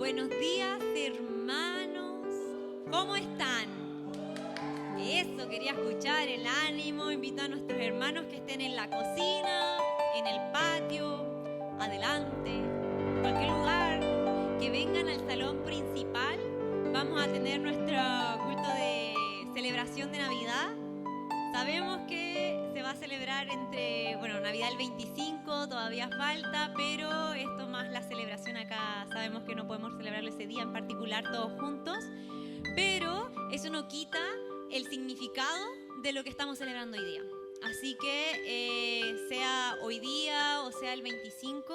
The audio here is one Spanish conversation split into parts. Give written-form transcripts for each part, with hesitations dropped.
Buenos días, hermanos. ¿Cómo están? Eso, quería escuchar el ánimo. Invito a nuestros hermanos que estén en la cocina, en el patio, adelante, en cualquier lugar, que vengan al salón principal. Vamos a tener nuestro culto de celebración de Navidad. Sabemos que se va a celebrar Navidad el 25, todavía falta, pero esto más la celebración acá, sabemos que no podemos celebrarlo ese día en particular todos juntos, pero eso no quita el significado de lo que estamos celebrando hoy día. Así que sea hoy día o sea el 25,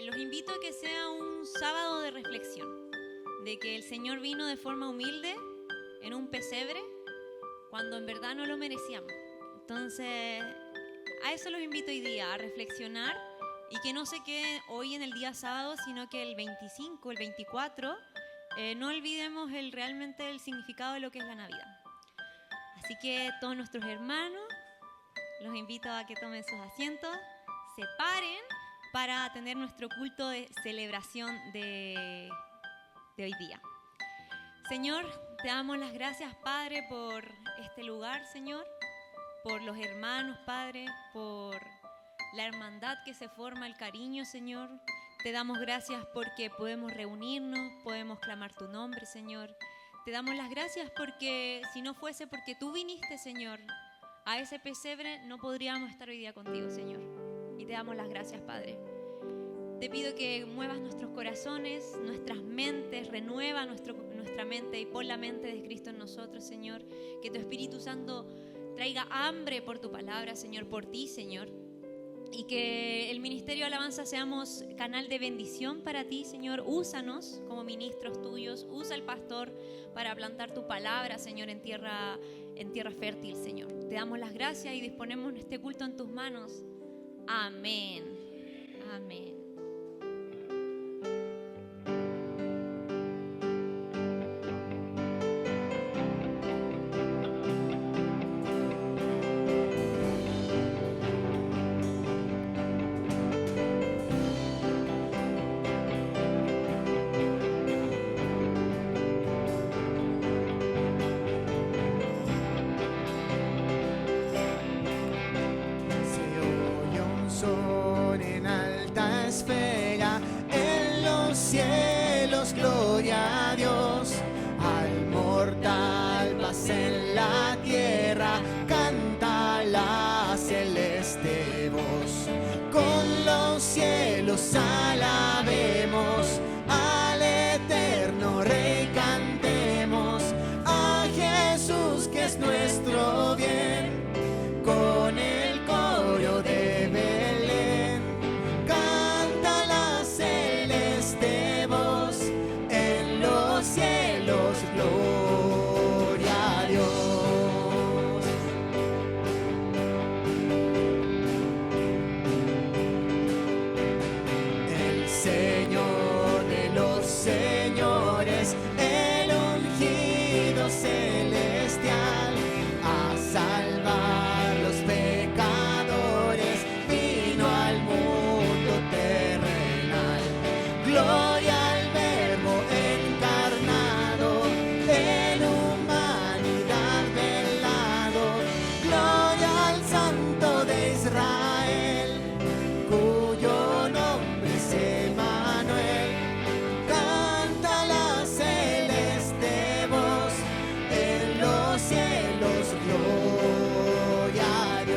los invito a que sea un sábado de reflexión, de que el Señor vino de forma humilde en un pesebre, cuando en verdad no lo merecíamos. Entonces, a eso los invito hoy día, a reflexionar y que no se quede hoy en el día sábado, sino que el 25, el 24, no olvidemos realmente el significado de lo que es la Navidad. Así que todos nuestros hermanos, los invito a que tomen sus asientos, se paren para tener nuestro culto de celebración de hoy día. Señor, te damos las gracias, Padre, por este lugar, Señor, por los hermanos, Padre, por la hermandad que se forma, el cariño, Señor. Te damos gracias porque podemos reunirnos, podemos clamar tu nombre, Señor. Te damos las gracias porque si no fuese porque tú viniste, Señor, a ese pesebre, no podríamos estar hoy día contigo, Señor. Y te damos las gracias, Padre. Te pido que muevas nuestros corazones, nuestras mentes, renueva nuestra mente y pon la mente de Cristo en nosotros, Señor. Que tu Espíritu Santo traiga hambre por tu palabra, Señor, por ti, Señor. Y que el Ministerio de Alabanza seamos canal de bendición para ti, Señor. Úsanos como ministros tuyos. Usa al pastor para plantar tu palabra, Señor, en tierra fértil, Señor. Te damos las gracias y disponemos este culto en tus manos. Amén. Amén. Gloria a Dios, al mortal paz en la tierra, canta la celeste voz. Con los cielos alabemos, al eterno Rey cantemos, a Jesús que es nuestro bien, con el coro de Belén, canta la celeste voz. Cielos, gloria a Dios. El Señor de los señores, el ungido celestial, a salvar los pecadores, vino al mundo terrenal. Gloria al Verbo encarnado, en humanidad velado. Gloria al Santo de Israel, cuyo nombre es Emmanuel. Canta la celeste voz, en los cielos, gloria a Dios.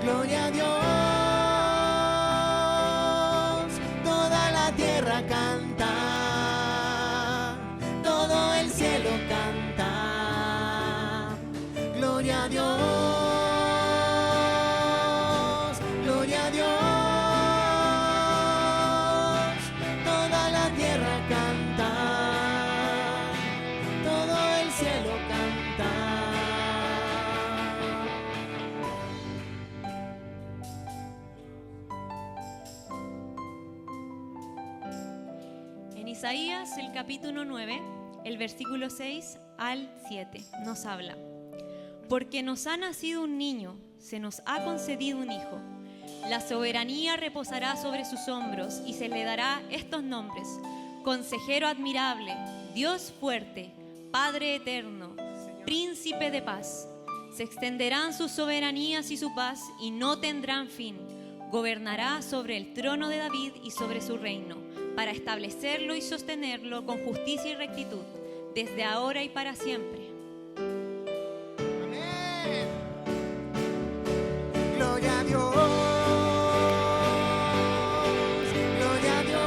Gloria a Dios, toda la tierra canta, todo el cielo canta. Gloria a Dios, gloria a Dios, toda la tierra canta, todo el cielo canta. Isaías, el capítulo 9, el versículo 6 al 7, nos habla: porque nos ha nacido un niño, se nos ha concedido un hijo. La soberanía reposará sobre sus hombros y se le dará estos nombres: Consejero admirable, Dios fuerte, Padre eterno, Príncipe de paz. Se extenderán sus soberanías y su paz y no tendrán fin. Gobernará sobre el trono de David y sobre su reino, para establecerlo y sostenerlo con justicia y rectitud, desde ahora y para siempre. Amén. Gloria a Dios. Gloria a Dios.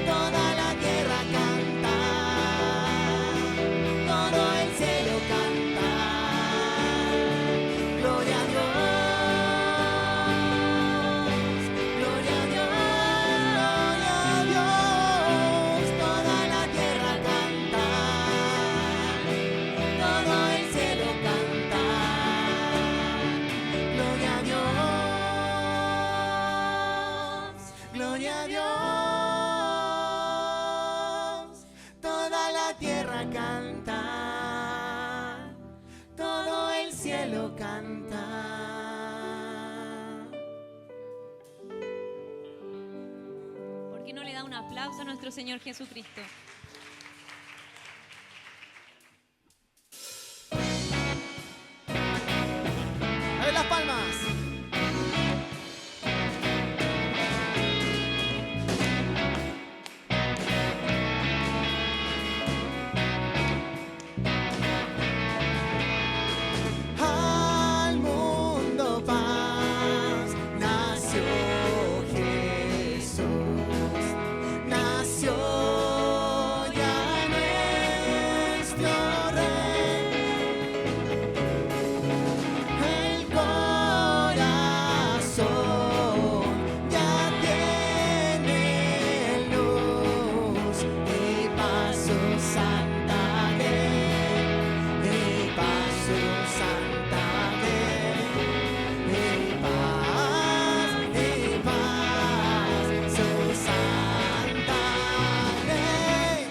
Toda la tierra canta. Todo el cielo canta. Gloria a Dios. Gloria a Dios. Gloria a Dios. Toda la tierra canta. Todo el cielo canta. Gloria a Dios. Gloria a Dios. Toda la tierra canta. Todo el cielo canta. ¿Por qué no le da un aplauso a nuestro Señor Jesucristo? A ver las palmas. Al mundo paz nació Jesús, nació ya nuestro Rey. El corazón ya tiene luz y paz su santa ley, y paz su santa ley, y paz su santa ley.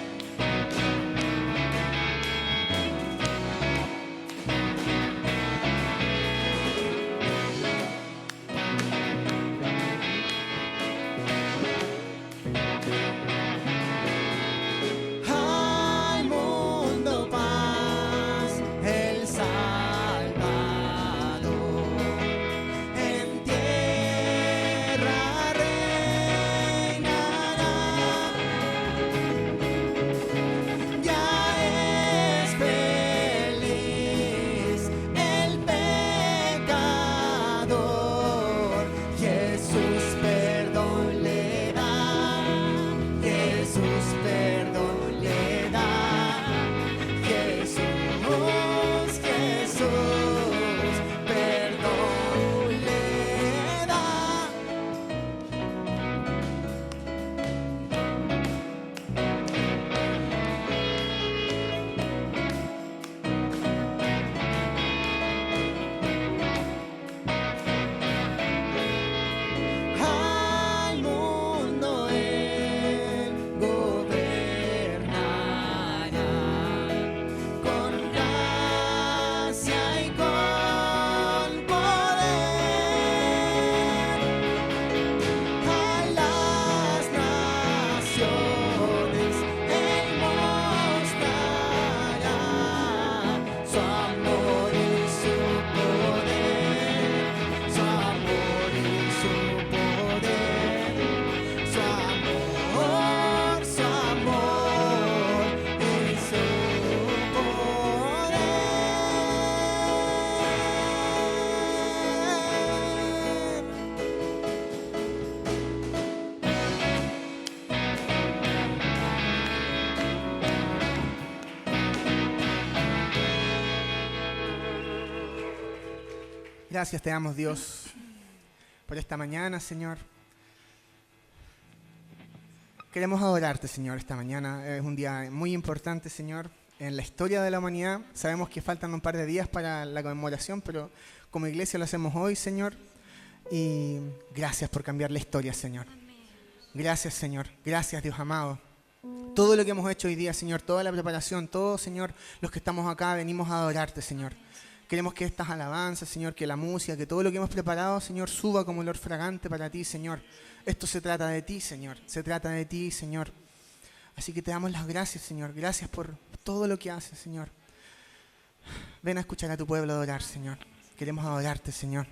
Al mundo paz, el Salvador en tierra reinará. Ya es feliz el pecador, Jesús perdón le da, Jesús perdón le da, Jesús, Jesús perdón le da. Al mundo él gobernará con gracia y con poder. A las naciones él mostrará su amor y su poder, su amor y su poder, su amor y su poder. Gracias te damos, Dios, por esta mañana, Señor. Queremos adorarte, Señor, esta mañana. Es un día muy importante, Señor, en la historia de la humanidad. Sabemos que faltan un par de días para la conmemoración, pero como iglesia lo hacemos hoy, Señor. Y gracias por cambiar la historia, Señor. Gracias, Señor. Gracias, Dios amado. Todo lo que hemos hecho hoy día, Señor, toda la preparación, todo, Señor, los que estamos acá, venimos a adorarte, Señor. Queremos que estas alabanzas, Señor, que la música, que todo lo que hemos preparado, Señor, suba como olor fragante para ti, Señor. Esto se trata de ti, Señor. Se trata de ti, Señor. Así que te damos las gracias, Señor. Gracias por todo lo que haces, Señor. Ven a escuchar a tu pueblo adorar, Señor. Queremos adorarte, Señor.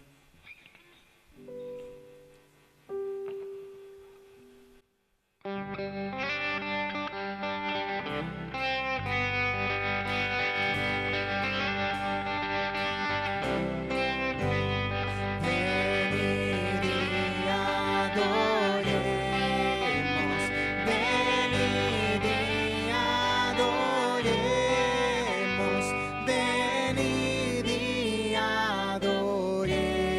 Venid y adoremos.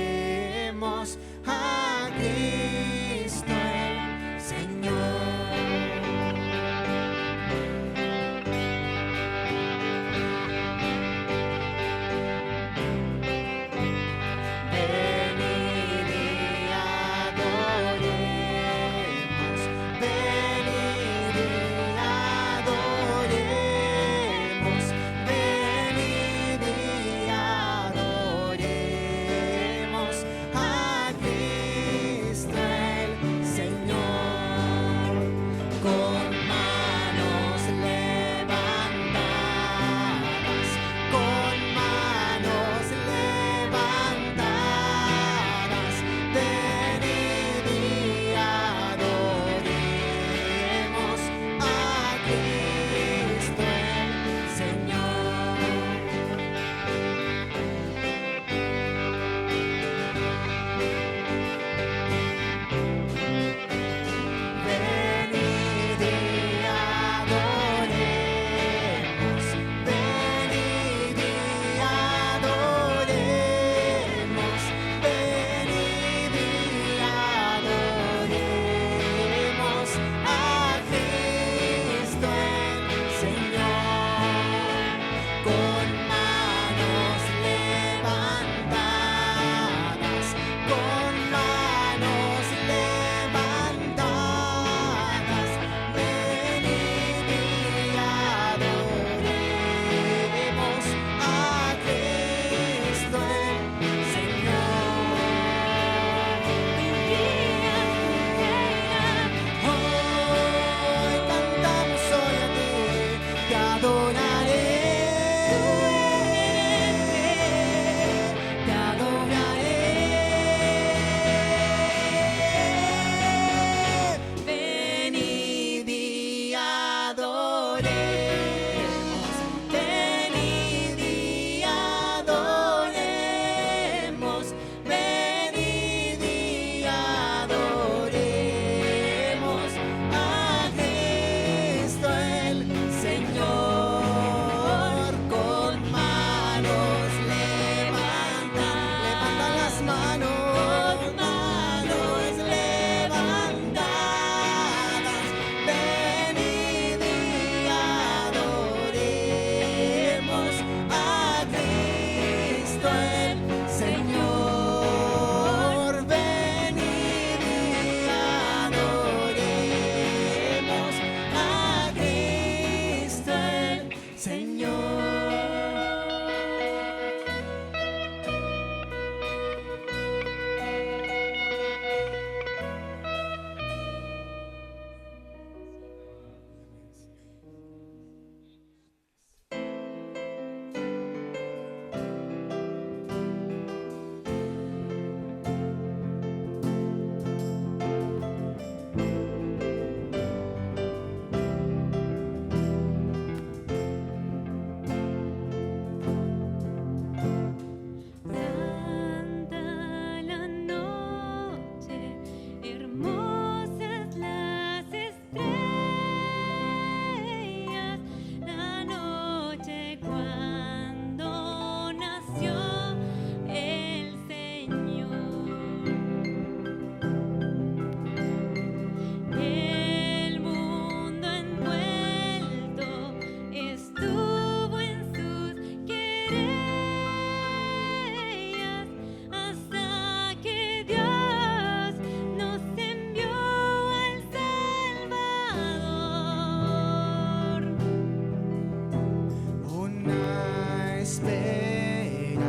esperanza.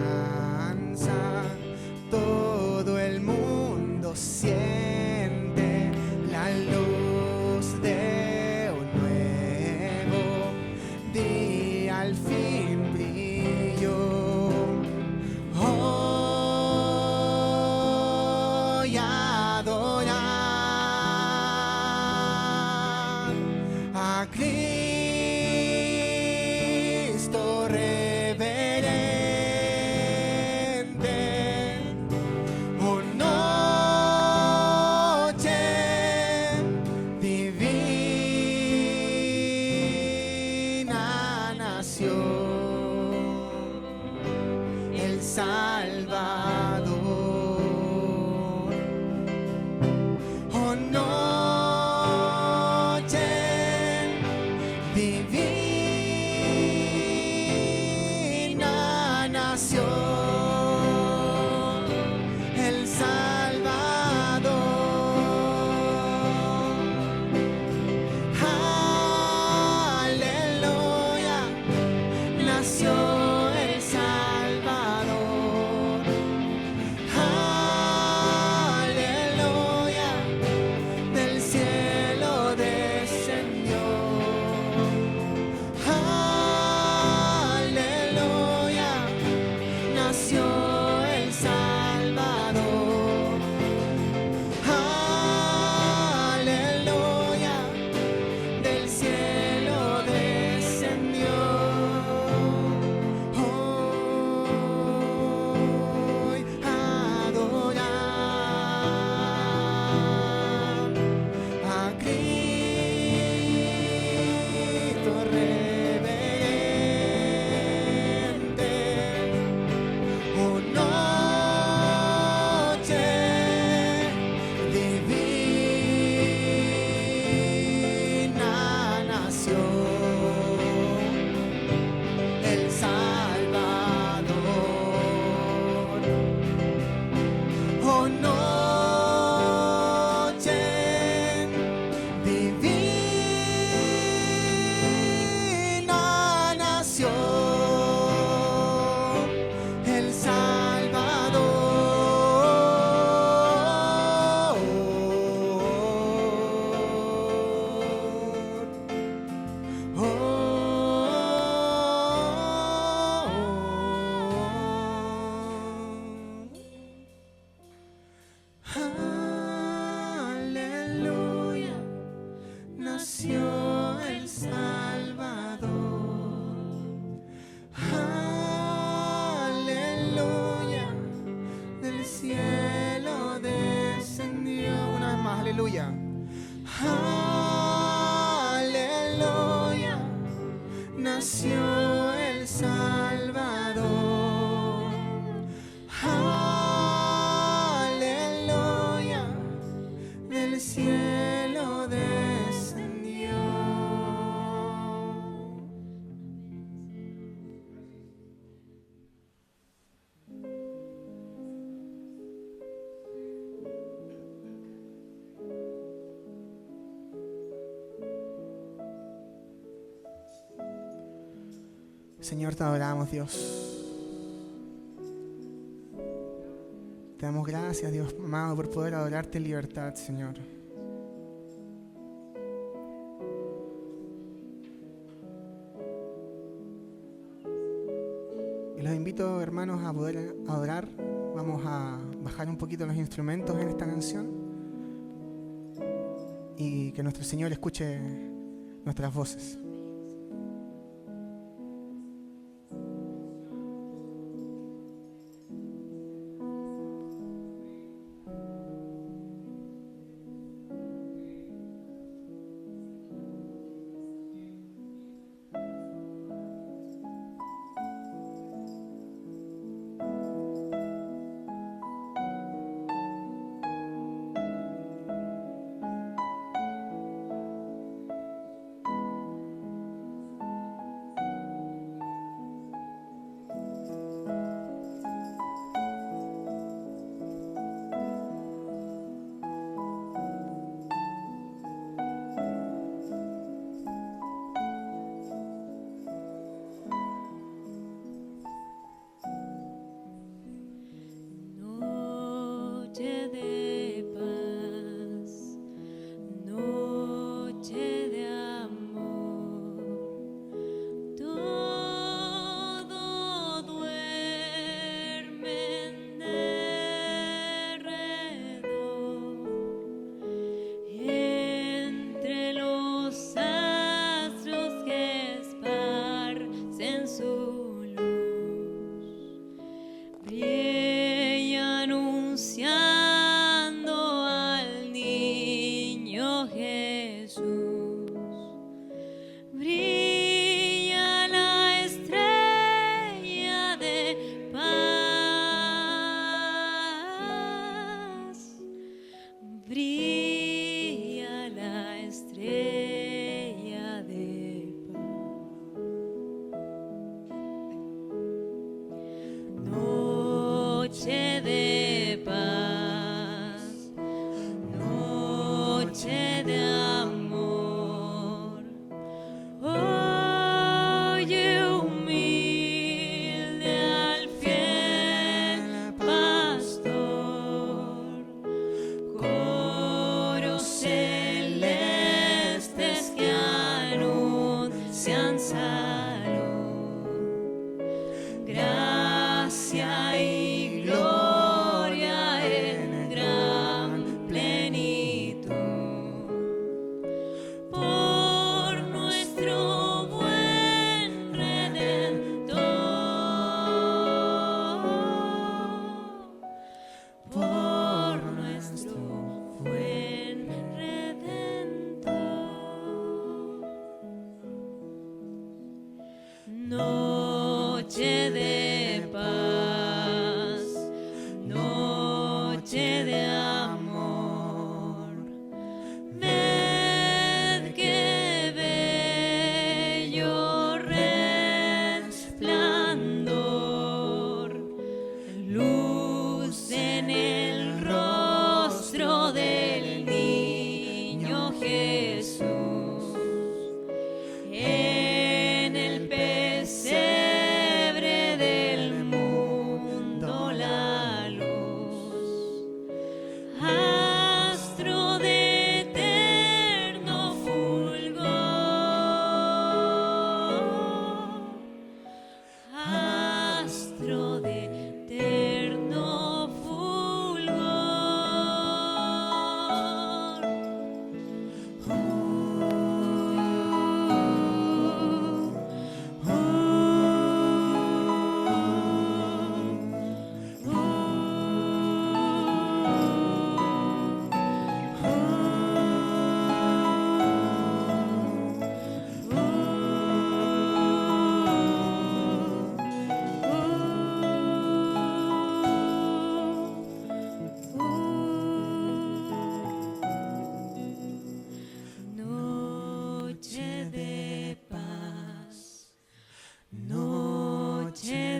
Todo el mundo siente la luz de un nuevo día, al fin brilló. Hoy adorar a Cristo reverente. Oh, noche divina nació el Salvador. Oh, noche divina nació el Salvador. Aleluya, nació el Salvador. Aleluya, del cielo descendió. Aleluya, nació el Salvador. Aleluya, del cielo descendió. Hoy adorar a Cristo reverente. Oh, noche divina nació el Salvador. Oh, noche divina nació el Salvador. Aleluya, nació el Salvador. Aleluya, del cielo descendió. Una vez más, aleluya. Aleluya, nació el Salvador. Aleluya, del cielo descendió. Señor, te adoramos, Dios. Te damos gracias, Dios amado, por poder adorarte en libertad, Señor. Y los invito, hermanos, a poder adorar. Vamos a bajar un poquito los instrumentos en esta canción y que nuestro Señor escuche nuestras voces.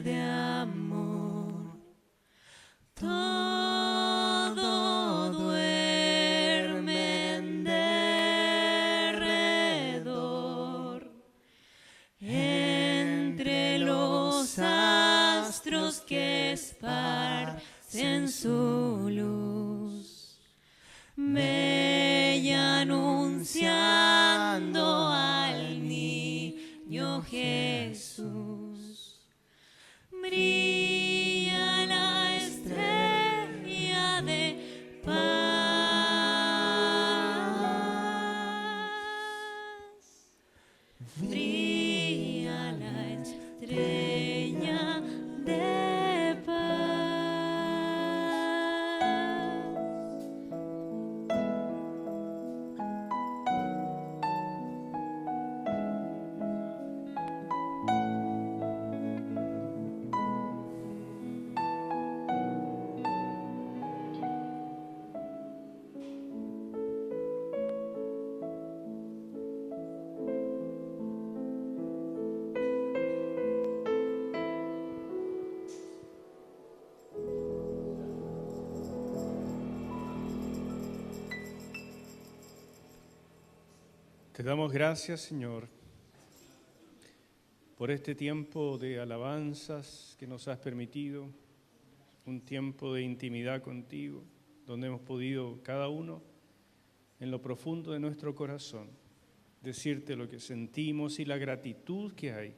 de amor. Todo duerme en derredor, entre los astros que esparcen su luz, bella anunciando al niño Jesús. Brilla la estrella de paz. Brilla la estrella de paz. Te damos gracias, Señor, por este tiempo de alabanzas que nos has permitido, un tiempo de intimidad contigo, donde hemos podido cada uno, en lo profundo de nuestro corazón, decirte lo que sentimos y la gratitud que hay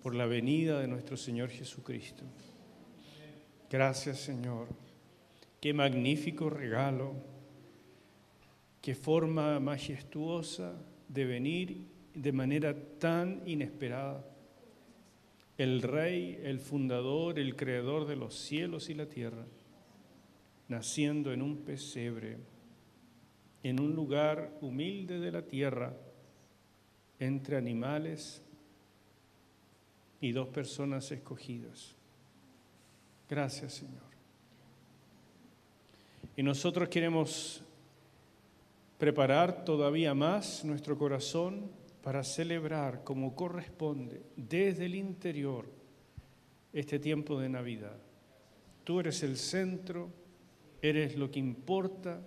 por la venida de nuestro Señor Jesucristo. Gracias, Señor. Qué magnífico regalo, qué forma majestuosa de venir de manera tan inesperada. El Rey, el fundador, el creador de los cielos y la tierra, naciendo en un pesebre, en un lugar humilde de la tierra, entre animales y dos personas escogidas. Gracias, Señor. Y nosotros queremos preparar todavía más nuestro corazón para celebrar como corresponde desde el interior este tiempo de Navidad. Tú eres el centro, eres lo que importa,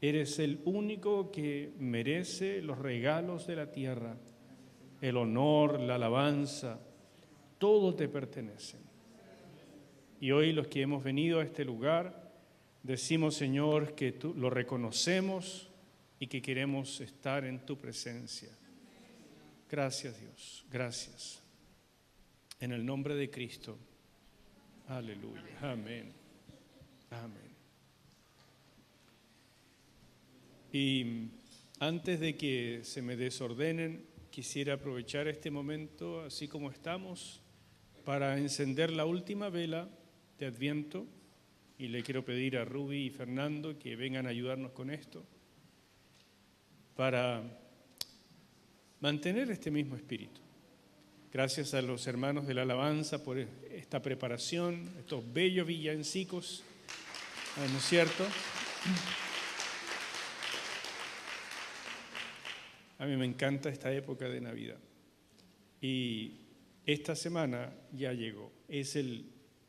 eres el único que merece los regalos de la tierra, el honor, la alabanza, todo te pertenece. Y hoy los que hemos venido a este lugar decimos, Señor, que tú lo reconocemos y que queremos estar en tu presencia. Gracias, Dios, gracias. En el nombre de Cristo. Aleluya. Amén. Amén. Y antes de que se me desordenen, quisiera aprovechar este momento, así como estamos, para encender la última vela de Adviento. Y le quiero pedir a Ruby y Fernando que vengan a ayudarnos con esto, para mantener este mismo espíritu. Gracias a los hermanos de la alabanza por esta preparación, estos bellos villancicos, ¿no es cierto? A mí me encanta esta época de Navidad. Y esta semana ya llegó, es el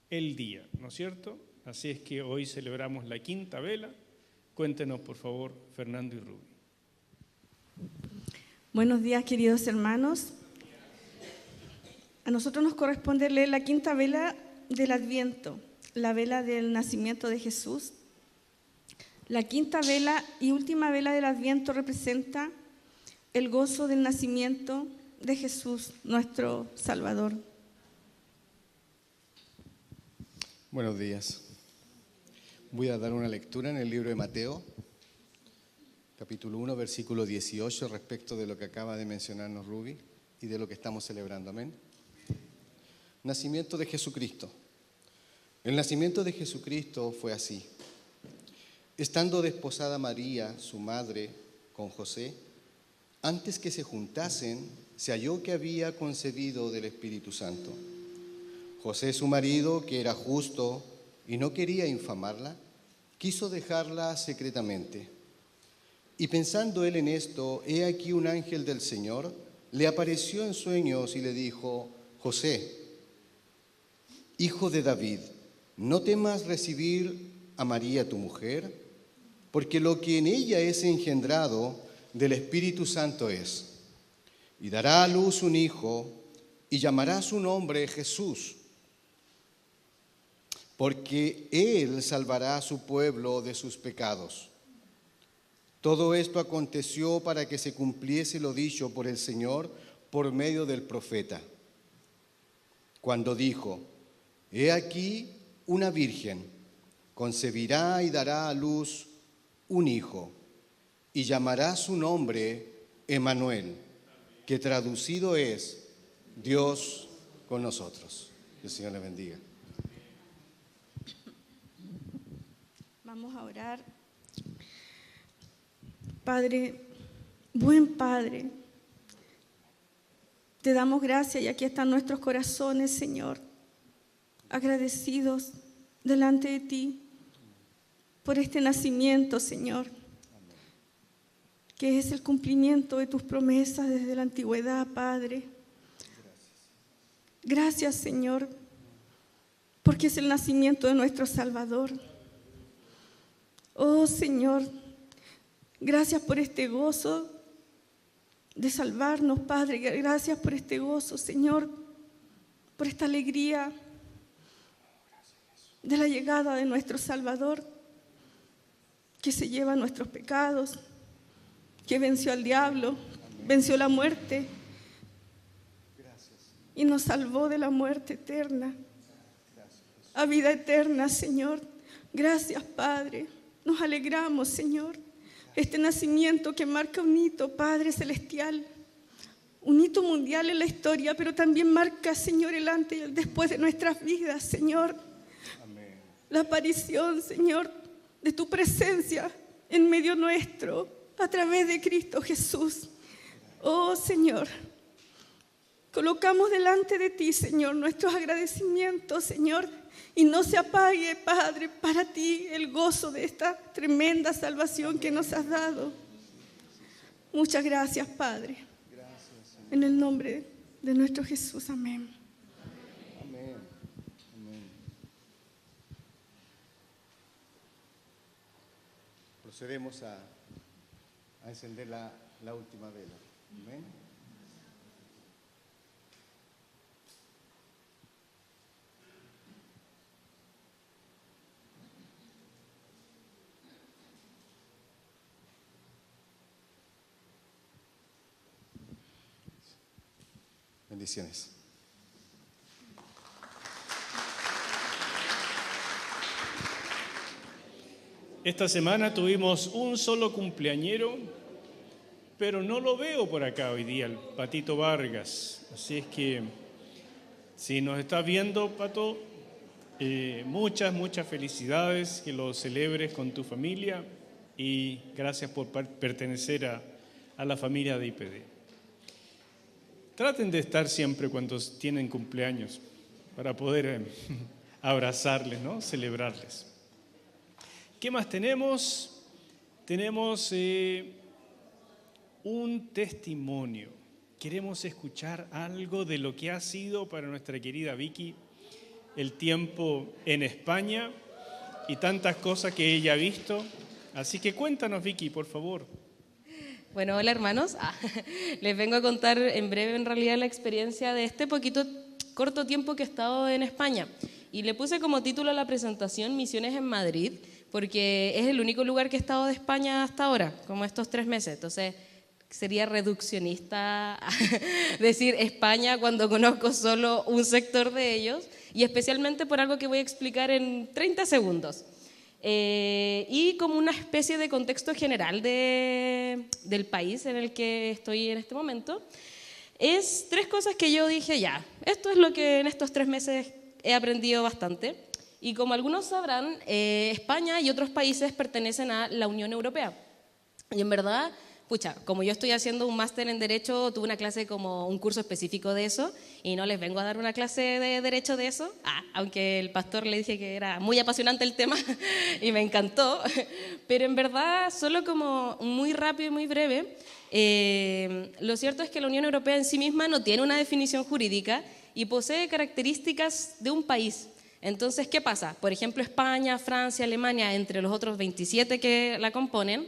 día, ¿no es cierto? Así es que hoy celebramos la quinta vela. Cuéntenos, por favor, Fernando y Ruby. Buenos días, queridos hermanos. A nosotros nos corresponde leer la quinta vela del Adviento, la vela del nacimiento de Jesús. La quinta vela y última vela del Adviento representa el gozo del nacimiento de Jesús, nuestro Salvador. Buenos días. Voy a dar una lectura en el libro de Mateo, capítulo 1, versículo 18, respecto de lo que acaba de mencionarnos Ruby y de lo que estamos celebrando. Amén. Nacimiento de Jesucristo. El nacimiento de Jesucristo fue así. Estando desposada María, su madre, con José, antes que se juntasen, se halló que había concebido del Espíritu Santo. José, su marido, que era justo y no quería infamarla, quiso dejarla secretamente. Y pensando él en esto, he aquí un ángel del Señor le apareció en sueños y le dijo: José, Hijo de David, no temas recibir a María tu mujer, porque lo que en ella es engendrado del Espíritu Santo es. Y dará a luz un hijo, y llamará su nombre Jesús, porque él salvará a su pueblo de sus pecados. Todo esto aconteció para que se cumpliese lo dicho por el Señor por medio del profeta, cuando dijo: He aquí una virgen concebirá y dará a luz un hijo, y llamará su nombre Emmanuel, que traducido es Dios con nosotros. Que el Señor le bendiga. Vamos a orar. Padre, buen Padre, te damos gracias y aquí están nuestros corazones, Señor, agradecidos delante de ti por este nacimiento, Señor, que es el cumplimiento de tus promesas desde la antigüedad, Padre. Gracias, Señor, porque es el nacimiento de nuestro Salvador. Oh, Señor, gracias por este gozo de salvarnos, Padre. Gracias por este gozo, Señor, por esta alegría de la llegada de nuestro Salvador, que se lleva nuestros pecados, que venció al diablo, venció la muerte y nos salvó de la muerte eterna a vida eterna, Señor. Gracias, Padre. Nos alegramos, Señor. Este nacimiento que marca un hito, Padre celestial, un hito mundial en la historia, pero también marca, Señor, el antes y el después de nuestras vidas, Señor. Amén. La aparición, Señor, de tu presencia en medio nuestro, a través de Cristo Jesús. Oh, Señor, colocamos delante de ti, Señor, nuestros agradecimientos, Señor, y no se apague, Padre, para ti el gozo de esta tremenda salvación que nos has dado. Muchas gracias, Padre. En el nombre de nuestro Jesús. Amén. Amén. Amén. Procedemos a encender la última vela. Amén. Bendiciones. Esta semana tuvimos un solo cumpleañero, pero no lo veo por acá hoy día, el Patito Vargas. Así es que, si nos estás viendo, Pato, muchas felicidades, que lo celebres con tu familia y gracias por pertenecer a la familia de IPD. Traten de estar siempre cuando tienen cumpleaños para poder abrazarles, ¿no? Celebrarles. ¿Qué más tenemos? Tenemos un testimonio. Queremos escuchar algo de lo que ha sido para nuestra querida Vicky el tiempo en España y tantas cosas que ella ha visto. Así que cuéntanos, Vicky, por favor. Bueno, hola hermanos. Les vengo a contar en breve en realidad la experiencia de este corto tiempo que he estado en España. Y le puse como título a la presentación Misiones en Madrid, porque es el único lugar que he estado de España hasta ahora, como estos 3 meses. Entonces sería reduccionista decir España cuando conozco solo un sector de ellos, y especialmente por algo que voy a explicar en 30 segundos. Y como una especie de contexto general del país en el que estoy en este momento, es 3 cosas que yo dije ya, esto es lo que en estos 3 meses he aprendido bastante. Y como algunos sabrán, España y otros países pertenecen a la Unión Europea. Y en verdad, como yo estoy haciendo un máster en Derecho, tuve una clase como un curso específico de eso, y no les vengo a dar una clase de Derecho de eso, aunque el pastor le dije que era muy apasionante el tema y me encantó, pero en verdad, solo como muy rápido y muy breve, lo cierto es que la Unión Europea en sí misma no tiene una definición jurídica y posee características de un país. Entonces, ¿qué pasa? Por ejemplo, España, Francia, Alemania, entre los otros 27 que la componen,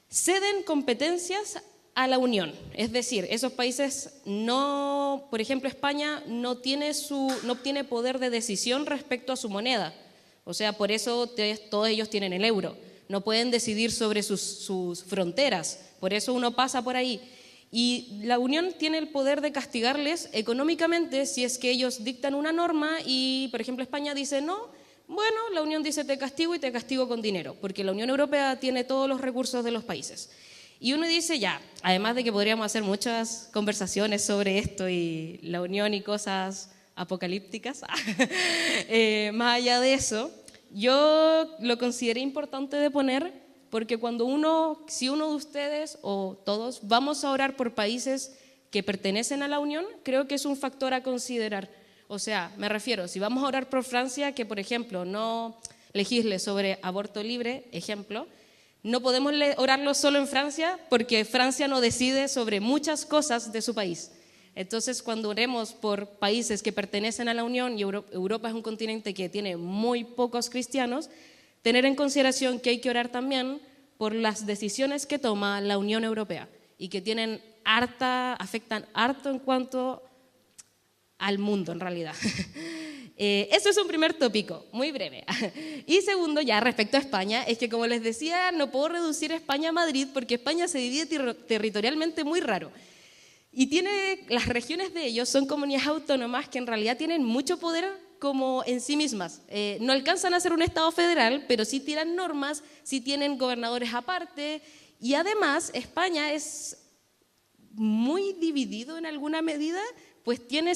ceden competencias a la Unión. Es decir, esos países no, por ejemplo, España no obtiene poder de decisión respecto a su moneda. O sea, por eso todos ellos tienen el euro. No pueden decidir sobre sus fronteras. Por eso uno pasa por ahí. Y la Unión tiene el poder de castigarles económicamente si es que ellos dictan una norma y, por ejemplo, España dice no. Bueno, la Unión dice te castigo y te castigo con dinero, porque la Unión Europea tiene todos los recursos de los países. Y uno dice ya, además de que podríamos hacer muchas conversaciones sobre esto y la Unión y cosas apocalípticas, más allá de eso, yo lo consideré importante de poner porque si uno de ustedes o todos vamos a orar por países que pertenecen a la Unión, creo que es un factor a considerar. O sea, me refiero, si vamos a orar por Francia, que por ejemplo no legisle sobre aborto libre, ejemplo, no podemos orarlo solo en Francia porque Francia no decide sobre muchas cosas de su país. Entonces, cuando oremos por países que pertenecen a la Unión, y Europa es un continente que tiene muy pocos cristianos, tener en consideración que hay que orar también por las decisiones que toma la Unión Europea y que afectan harto en cuanto al mundo en realidad. Eso es un primer tópico, muy breve. Y segundo, ya respecto a España, es que como les decía, no puedo reducir España a Madrid porque España se divide territorialmente muy raro. Y las regiones de ellos son comunidades autónomas que en realidad tienen mucho poder como en sí mismas. No alcanzan a ser un Estado federal, pero sí tiran normas, sí tienen gobernadores aparte. Y además, España es muy dividido en alguna medida, pues tienen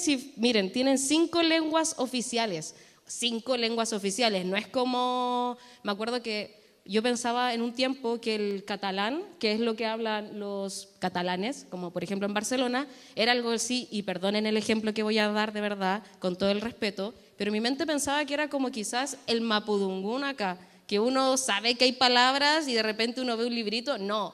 5 lenguas oficiales. 5 lenguas oficiales, no es como, me acuerdo que yo pensaba en un tiempo que el catalán, que es lo que hablan los catalanes, como por ejemplo en Barcelona, era algo así, y perdonen el ejemplo que voy a dar de verdad, con todo el respeto, pero mi mente pensaba que era como quizás el mapudungún acá, que uno sabe que hay palabras y de repente uno ve un librito. No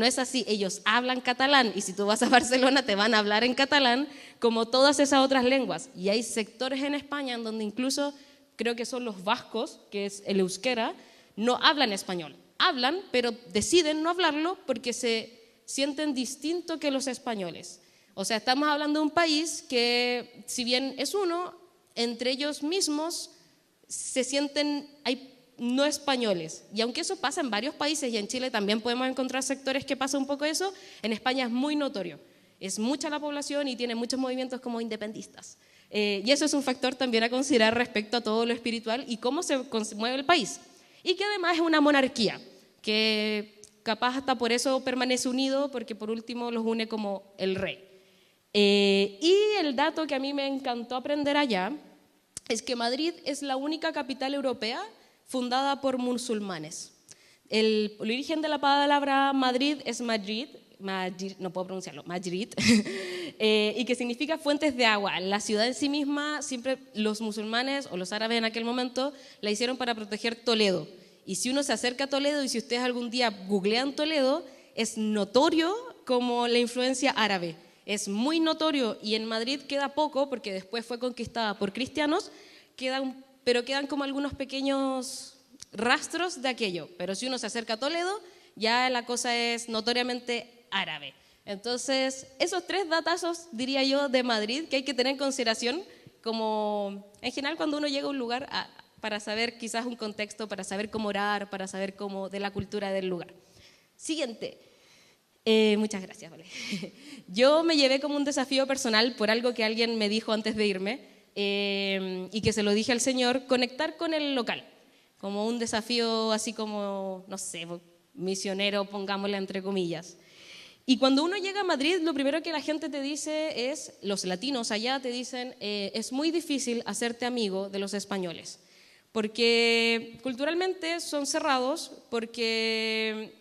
es así, ellos hablan catalán y si tú vas a Barcelona te van a hablar en catalán como todas esas otras lenguas. Y hay sectores en España en donde incluso creo que son los vascos, que es el euskera, no hablan español. Hablan, pero deciden no hablarlo porque se sienten distinto que los españoles. O sea, estamos hablando de un país que, si bien es uno, entre ellos mismos se sienten no españoles. Y aunque eso pasa en varios países y en Chile también podemos encontrar sectores que pasa un poco eso, en España es muy notorio. Es mucha la población y tiene muchos movimientos como independistas. Y eso es un factor también a considerar respecto a todo lo espiritual y cómo se mueve el país. Y que además es una monarquía, que capaz hasta por eso permanece unido, porque por último los une como el rey. Y el dato que a mí me encantó aprender allá es que Madrid es la única capital europea fundada por musulmanes. El origen de la palabra Madrid es Madrid, no puedo pronunciarlo, Madrid, y que significa fuentes de agua. La ciudad en sí misma, siempre los musulmanes o los árabes en aquel momento la hicieron para proteger Toledo. Y si uno se acerca a Toledo y si ustedes algún día googlean Toledo, es notorio como la influencia árabe. Es muy notorio y en Madrid queda poco porque después fue conquistada por cristianos, pero quedan como algunos pequeños rastros de aquello. Pero si uno se acerca a Toledo, ya la cosa es notoriamente árabe. Entonces, esos 3 datazos, diría yo, de Madrid que hay que tener en consideración como, en general, cuando uno llega a un lugar para saber quizás un contexto, para saber cómo orar, para saber cómo de la cultura del lugar. Siguiente. Muchas gracias, vale. Yo me llevé como un desafío personal por algo que alguien me dijo antes de irme y que se lo dije al Señor, conectar con el local, como un desafío así como, no sé, misionero, pongámosle entre comillas. Y cuando uno llega a Madrid, lo primero que la gente te dice es, los latinos allá te dicen, es muy difícil hacerte amigo de los españoles, porque culturalmente son cerrados, porque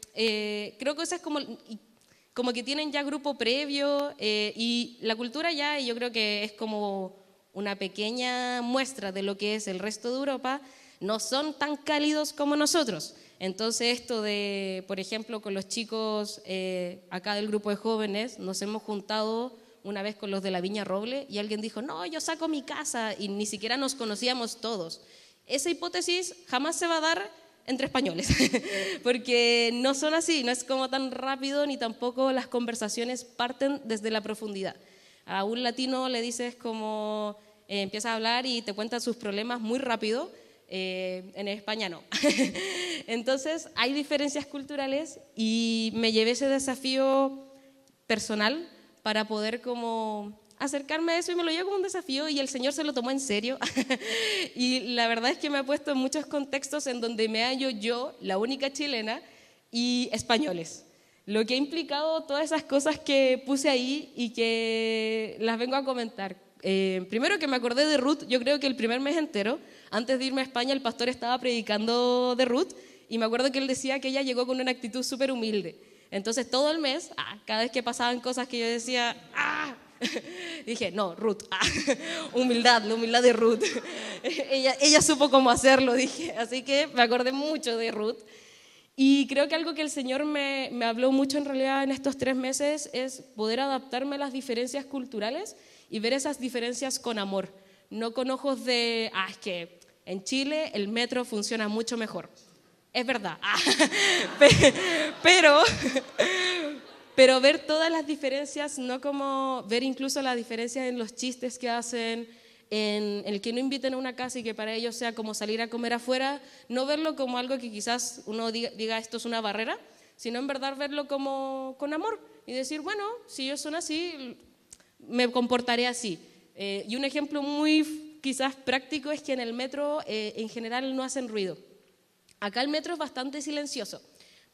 creo que eso es como que tienen ya grupo previo y la cultura ya, y yo creo que es como una pequeña muestra de lo que es el resto de Europa, no son tan cálidos como nosotros. Entonces esto de, por ejemplo, con los chicos acá del grupo de jóvenes, nos hemos juntado una vez con los de la Viña Roble y alguien dijo, no, yo saco mi casa y ni siquiera nos conocíamos todos. Esa hipótesis jamás se va a dar entre españoles, porque no son así, no es como tan rápido ni tampoco las conversaciones parten desde la profundidad. A un latino le dices como, empieza a hablar y te cuenta sus problemas muy rápido, en España no. Entonces hay diferencias culturales y me llevé ese desafío personal para poder como acercarme a eso y me lo llevo como un desafío y el Señor se lo tomó en serio. Y la verdad es que me ha puesto en muchos contextos en donde me hallo yo, la única chilena, y españoles. Lo que ha implicado todas esas cosas que puse ahí y que las vengo a comentar. Primero que me acordé de Ruth, yo creo que el primer mes entero, antes de irme a España, el pastor estaba predicando de Ruth y me acuerdo que él decía que ella llegó con una actitud súper humilde. Entonces todo el mes, cada vez que pasaban cosas que yo decía, dije, no, Ruth, humildad, la humildad de Ruth. ella supo cómo hacerlo, dije. Así que me acordé mucho de Ruth. Y creo que algo que el Señor me habló mucho en realidad en estos 3 meses es poder adaptarme a las diferencias culturales y ver esas diferencias con amor, no con ojos de, es que en Chile el metro funciona mucho mejor. Es verdad, pero ver todas las diferencias, no como ver incluso las diferencias en los chistes que hacen, en el que no inviten a una casa y que para ellos sea como salir a comer afuera, no verlo como algo que quizás uno diga esto es una barrera, sino en verdad verlo como con amor y decir, bueno, si ellos son así, me comportaré así. Y un ejemplo muy quizás práctico es que en el metro en general no hacen ruido. Acá el metro es bastante silencioso,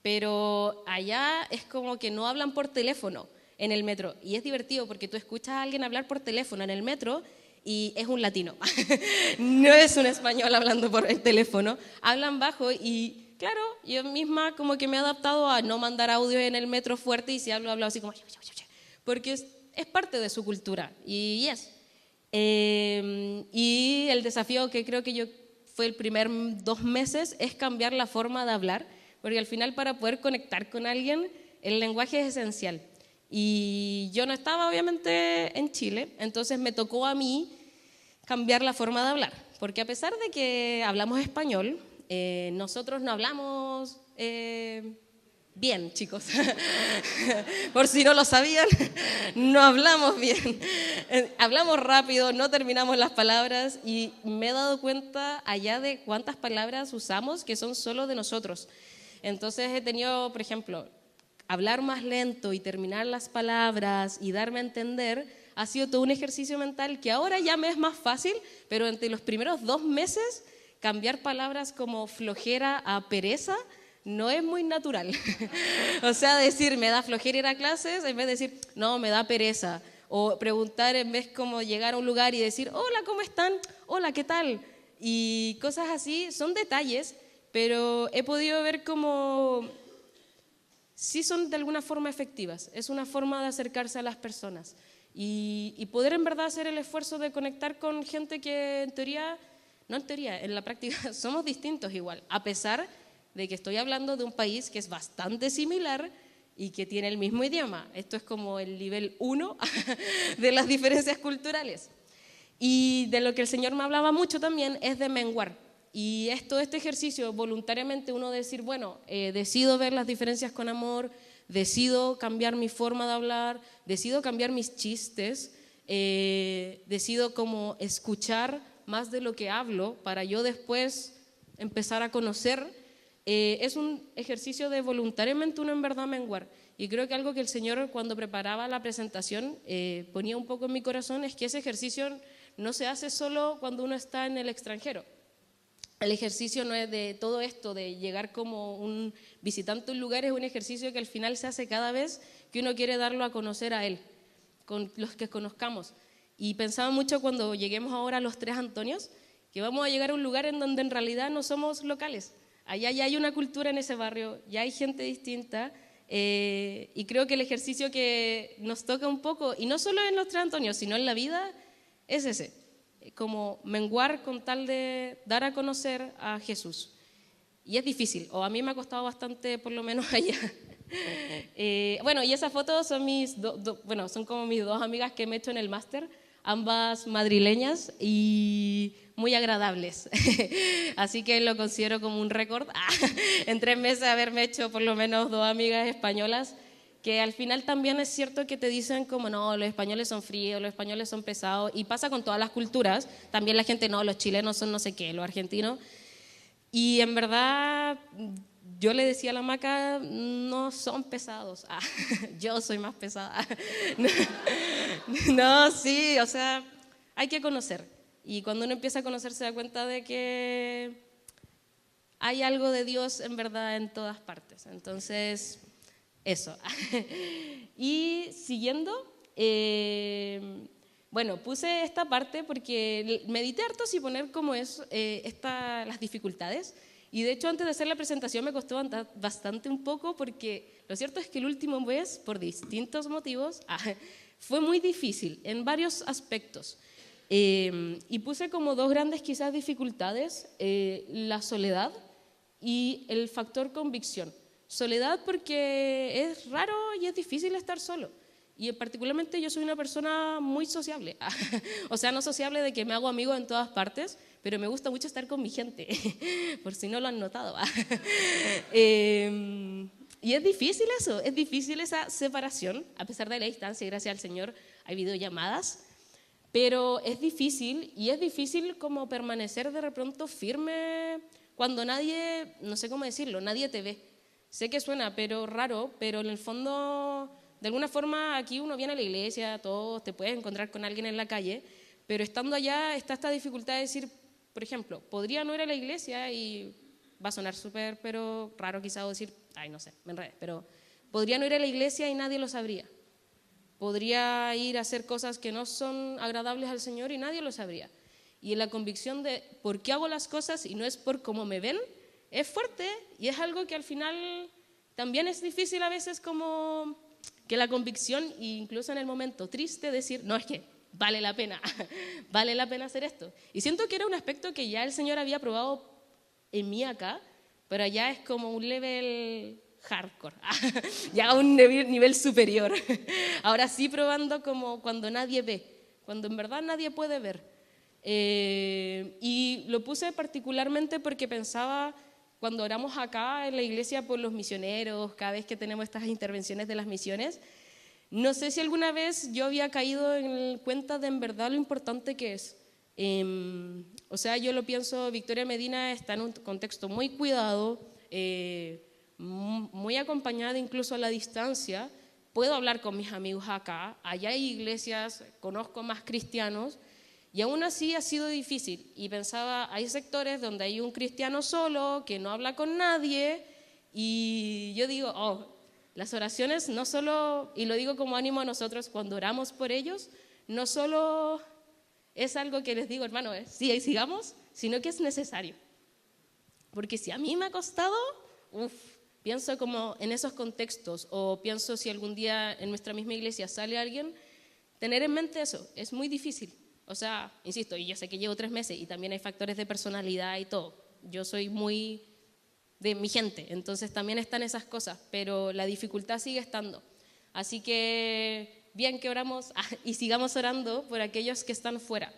pero allá es como que no hablan por teléfono en el metro. Y es divertido porque tú escuchas a alguien hablar por teléfono en el metro y es un latino, no es un español hablando por el teléfono, hablan bajo y claro, yo misma como que me he adaptado a no mandar audio en el metro fuerte y si hablo así como, porque es parte de su cultura y y el desafío que creo que yo fue el primer 2 meses es cambiar la forma de hablar, porque al final para poder conectar con alguien el lenguaje es esencial. Y yo no estaba obviamente en Chile, entonces me tocó a mí cambiar la forma de hablar, porque a pesar de que hablamos español, nosotros no hablamos bien, chicos. Por si no lo sabían, no hablamos bien. Hablamos rápido, no terminamos las palabras y me he dado cuenta allá de cuántas palabras usamos que son solo de nosotros. Entonces he tenido, por ejemplo, hablar más lento y terminar las palabras y darme a entender ha sido todo un ejercicio mental que ahora ya me es más fácil, pero entre los primeros 2 meses cambiar palabras como flojera a pereza no es muy natural. O sea, decir me da flojera ir a clases en vez de decir no, me da pereza. O preguntar en vez como llegar a un lugar y decir hola, ¿cómo están? Hola, ¿qué tal? Y cosas así, son detalles, pero he podido ver como sí son de alguna forma efectivas. Es una forma de acercarse a las personas y poder en verdad hacer el esfuerzo de conectar con gente que en teoría, no en teoría, en la práctica somos distintos igual, a pesar de que estoy hablando de un país que es bastante similar y que tiene el mismo idioma. Esto es como el nivel 1 de las diferencias culturales. Y de lo que el Señor me hablaba mucho también es de menguar. Y es todo este ejercicio, voluntariamente uno decir, bueno, decido ver las diferencias con amor, decido cambiar mi forma de hablar, decido cambiar mis chistes, decido como escuchar más de lo que hablo para yo después empezar a conocer. Es un ejercicio de voluntariamente uno en verdad menguar. Y creo que algo que el Señor cuando preparaba la presentación ponía un poco en mi corazón es que ese ejercicio no se hace solo cuando uno está en el extranjero. El ejercicio no es de todo esto, de llegar como un visitante a un lugar, es un ejercicio que al final se hace cada vez que uno quiere darlo a conocer a Él, con los que conozcamos. Y pensaba mucho cuando lleguemos ahora a los 3 Antonios, que vamos a llegar a un lugar en donde en realidad no somos locales. Allá ya hay una cultura en ese barrio, ya hay gente distinta, y creo que el ejercicio que nos toca un poco, y no solo en los 3 Antonios, sino en la vida, es ese. Como menguar con tal de dar a conocer a Jesús. Y es difícil, o a mí me ha costado bastante, por lo menos allá. Bueno, y esas fotos son son como mis dos amigas que me he hecho en el máster, ambas madrileñas y muy agradables. Así que lo considero como un récord. En 3 meses haberme hecho por lo menos 2 amigas españolas, que al final también es cierto que te dicen como no, los españoles son fríos, los españoles son pesados, y pasa con todas las culturas. También la gente, no, los chilenos son no sé qué, los argentinos. Y en verdad, yo le decía a la Maca, no son pesados. Yo soy más pesada. No, sí, o sea, hay que conocer. Y cuando uno empieza a conocer se da cuenta de que hay algo de Dios en verdad en todas partes. Entonces, eso. Y siguiendo, bueno, puse esta parte porque medité harto si poner como es las dificultades. Y de hecho, antes de hacer la presentación me costó bastante un poco porque lo cierto es que el último mes, por distintos motivos, fue muy difícil en varios aspectos. Y puse como 2 grandes quizás dificultades, la soledad y el factor convicción. Soledad porque es raro y es difícil estar solo. Y particularmente yo soy una persona muy sociable. O sea, no sociable de que me hago amigo en todas partes, pero me gusta mucho estar con mi gente, por si no lo han notado. Y es difícil eso, es difícil esa separación, a pesar de la distancia, gracias al Señor hay videollamadas, pero es difícil, y es difícil como permanecer de pronto firme cuando nadie, no sé cómo decirlo, nadie te ve. Sé que suena pero raro, pero en el fondo, de alguna forma aquí uno viene a la iglesia, todos te puedes encontrar con alguien en la calle, pero estando allá está esta dificultad de decir, por ejemplo, podría no ir a la iglesia y va a sonar súper, pero raro quizás decir, ay no sé, me enredé, pero podría no ir a la iglesia y nadie lo sabría. Podría ir a hacer cosas que no son agradables al Señor y nadie lo sabría. Y en la convicción de por qué hago las cosas y no es por cómo me ven, es fuerte y es algo que al final también es difícil a veces como que la convicción, incluso en el momento triste, decir, no, es que vale la pena hacer esto. Y siento que era un aspecto que ya el Señor había probado en mí acá, pero allá es como un level hardcore, ya un nivel superior. Ahora sí probando como cuando nadie ve, cuando en verdad nadie puede ver. Y lo puse particularmente porque pensaba, cuando oramos acá en la iglesia por los misioneros, cada vez que tenemos estas intervenciones de las misiones, no sé si alguna vez yo había caído en cuenta de en verdad lo importante que es. O sea, yo lo pienso, Victoria Medina está en un contexto muy cuidado, muy acompañada incluso a la distancia. Puedo hablar con mis amigos acá, allá hay iglesias, conozco más cristianos, y aún así ha sido difícil. Y pensaba, hay sectores donde hay un cristiano solo, que no habla con nadie, y yo digo, las oraciones no solo, y lo digo como ánimo a nosotros, cuando oramos por ellos, no solo es algo que les digo, hermano, sí, sigamos, sino que es necesario. Porque si a mí me ha costado, pienso como en esos contextos, o pienso si algún día en nuestra misma iglesia sale alguien, tener en mente eso, es muy difícil. O sea, insisto, y yo sé que llevo 3 meses y también hay factores de personalidad y todo. Yo soy muy de mi gente, entonces también están esas cosas, pero la dificultad sigue estando. Así que bien que oramos y sigamos orando por aquellos que están fuera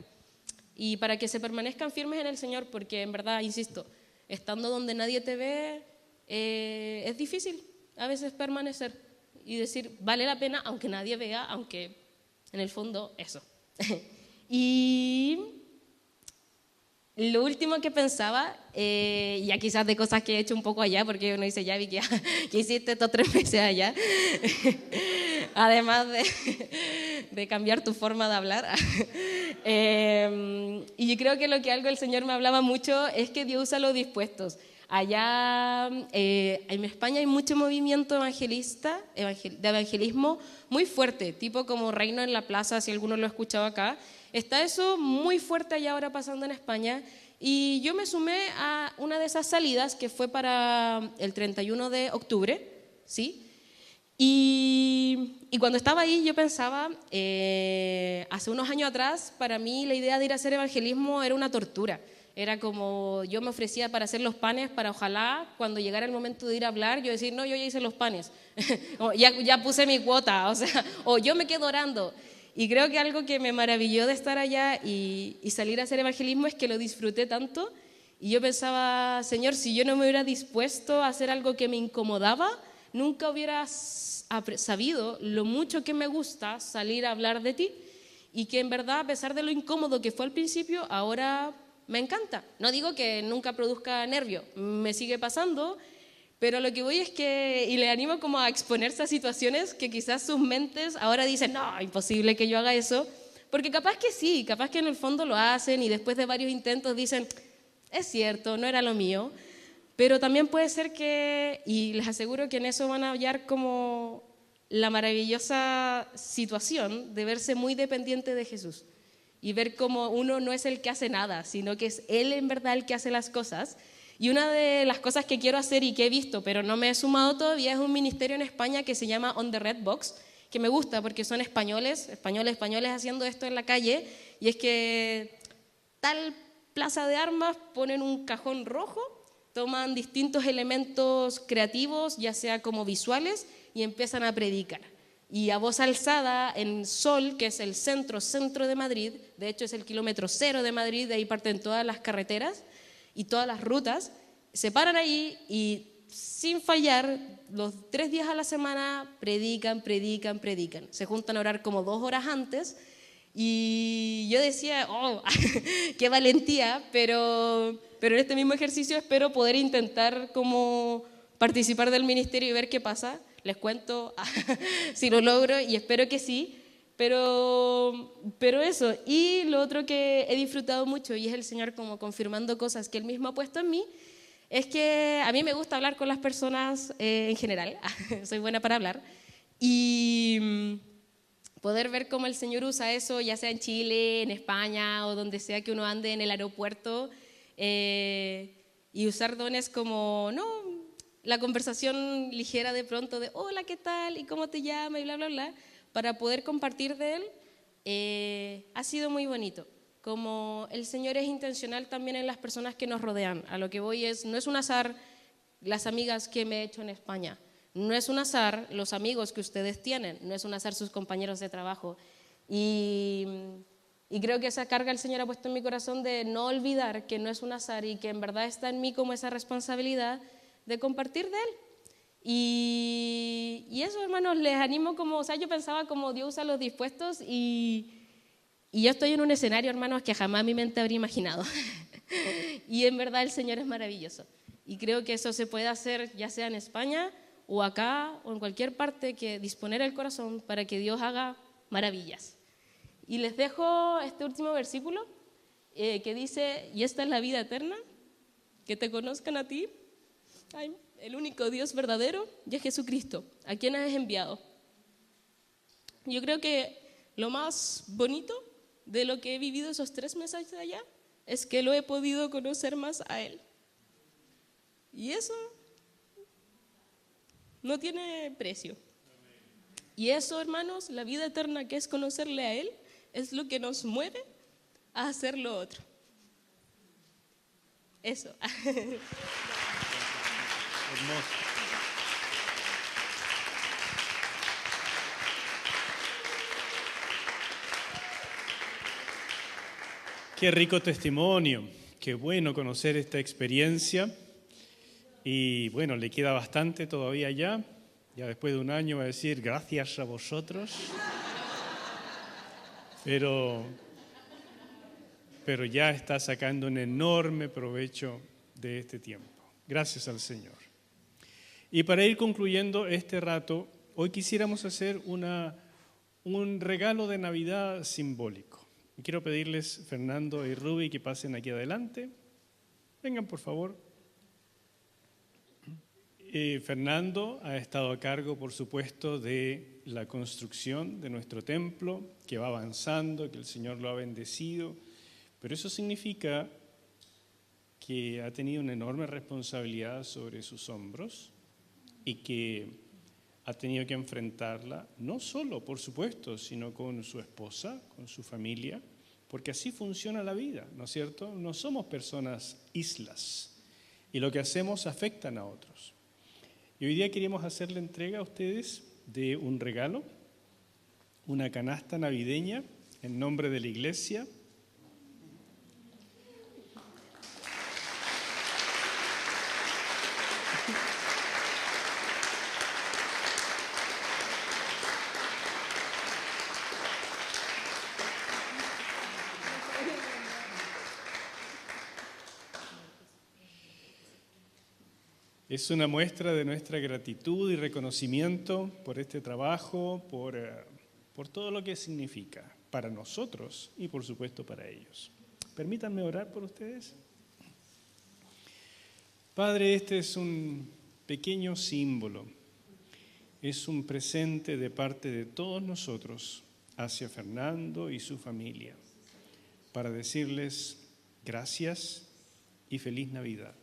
y para que se permanezcan firmes en el Señor, porque en verdad, insisto, estando donde nadie te ve, es difícil a veces permanecer y decir, vale la pena, aunque nadie vea, aunque en el fondo eso. Y lo último que pensaba, ya quizás de cosas que he hecho un poco allá, porque uno dice, ya vi que hiciste estos 3 meses allá, además de cambiar tu forma de hablar. Y yo creo que algo el Señor me hablaba mucho es que Dios usa los dispuestos. Allá en España hay mucho movimiento evangelista, de evangelismo muy fuerte, tipo como Reino en la Plaza, si alguno lo ha escuchado acá. Está eso muy fuerte allá ahora pasando en España, y yo me sumé a una de esas salidas que fue para el 31 de octubre, ¿sí? Y cuando estaba ahí yo pensaba, hace unos años atrás, para mí la idea de ir a hacer evangelismo era una tortura. Era como, yo me ofrecía para hacer los panes, para ojalá cuando llegara el momento de ir a hablar, yo decir, no, yo ya hice los panes, o ya puse mi cuota, o sea, o yo me quedo orando. Y creo que algo que me maravilló de estar allá y salir a hacer evangelismo es que lo disfruté tanto. Y yo pensaba, Señor, si yo no me hubiera dispuesto a hacer algo que me incomodaba, nunca hubiera sabido lo mucho que me gusta salir a hablar de ti. Y que en verdad, a pesar de lo incómodo que fue al principio, ahora me encanta. No digo que nunca produzca nervio, me sigue pasando, pero lo que voy es que, y le animo como a exponerse a situaciones que quizás sus mentes ahora dicen, no, imposible que yo haga eso, porque capaz que sí, capaz que en el fondo lo hacen y después de varios intentos dicen, es cierto, no era lo mío, pero también puede ser que, y les aseguro que en eso van a hallar como la maravillosa situación de verse muy dependiente de Jesús y ver cómo uno no es el que hace nada, sino que es Él en verdad el que hace las cosas. Y una de las cosas que quiero hacer y que he visto, pero no me he sumado todavía, es un ministerio en España que se llama On the Red Box, que me gusta porque son españoles haciendo esto en la calle, y es que tal plaza de armas ponen un cajón rojo, toman distintos elementos creativos, ya sea como visuales, y empiezan a predicar. Y a voz alzada en Sol, que es el centro de Madrid, de hecho es el kilómetro 0 de Madrid, de ahí parten todas las carreteras y todas las rutas, se paran ahí y sin fallar, los 3 días a la semana predican. Se juntan a orar como 2 horas antes y yo decía, oh, qué valentía, pero en este mismo ejercicio espero poder intentar como participar del ministerio y ver qué pasa. Les cuento si lo logro y espero que sí, pero eso. Y lo otro que he disfrutado mucho, y es el Señor como confirmando cosas que Él mismo ha puesto en mí, es que a mí me gusta hablar con las personas en general, soy buena para hablar, y poder ver cómo el Señor usa eso, ya sea en Chile, en España o donde sea que uno ande en el aeropuerto, y usar dones como, no, la conversación ligera de pronto de hola, ¿qué tal? ¿Y cómo te llamas? Y bla, bla, bla, para poder compartir de Él, ha sido muy bonito. Como el Señor es intencional también en las personas que nos rodean. A lo que voy es, no es un azar las amigas que me he hecho en España, no es un azar los amigos que ustedes tienen, no es un azar sus compañeros de trabajo. Y creo que esa carga el Señor ha puesto en mi corazón de no olvidar que no es un azar y que en verdad está en mí como esa responsabilidad de compartir de Él. Y eso, hermanos, les animo como, o sea, yo pensaba como Dios usa los dispuestos y yo estoy en un escenario, hermanos, que jamás mi mente habría imaginado. Y en verdad el Señor es maravilloso. Y creo que eso se puede hacer ya sea en España o acá o en cualquier parte, que disponer el corazón para que Dios haga maravillas. Y les dejo este último versículo que dice, y esta es la vida eterna, que te conozcan a ti, el único Dios verdadero, y a Jesucristo, a quien has enviado. Yo creo que lo más bonito de lo que he vivido esos 3 meses allá es que lo he podido conocer más a Él. Y eso no tiene precio. Y eso, hermanos, la vida eterna que es conocerle a Él, es lo que nos mueve a hacer lo otro. Eso. Hermoso. Qué rico testimonio, qué bueno conocer esta experiencia. Y bueno, le queda bastante todavía ya después de un año va a decir gracias a vosotros. Pero ya está sacando un enorme provecho de este tiempo. Gracias al Señor. Y para ir concluyendo este rato, hoy quisiéramos hacer un regalo de Navidad simbólico. Y quiero pedirles, Fernando y Ruby, que pasen aquí adelante. Vengan, por favor. Fernando ha estado a cargo, por supuesto, de la construcción de nuestro templo, que va avanzando, que el Señor lo ha bendecido. Pero eso significa que ha tenido una enorme responsabilidad sobre sus hombros y que ha tenido que enfrentarla, no solo, por supuesto, sino con su esposa, con su familia, porque así funciona la vida, ¿no es cierto? No somos personas islas y lo que hacemos afecta a otros. Y hoy día queremos hacerle entrega a ustedes de un regalo, una canasta navideña en nombre de la iglesia. Es una muestra de nuestra gratitud y reconocimiento por este trabajo, por todo lo que significa para nosotros y por supuesto para ellos. Permítanme orar por ustedes. Padre, este es un pequeño símbolo, es un presente de parte de todos nosotros hacia Fernando y su familia, para decirles gracias y feliz Navidad.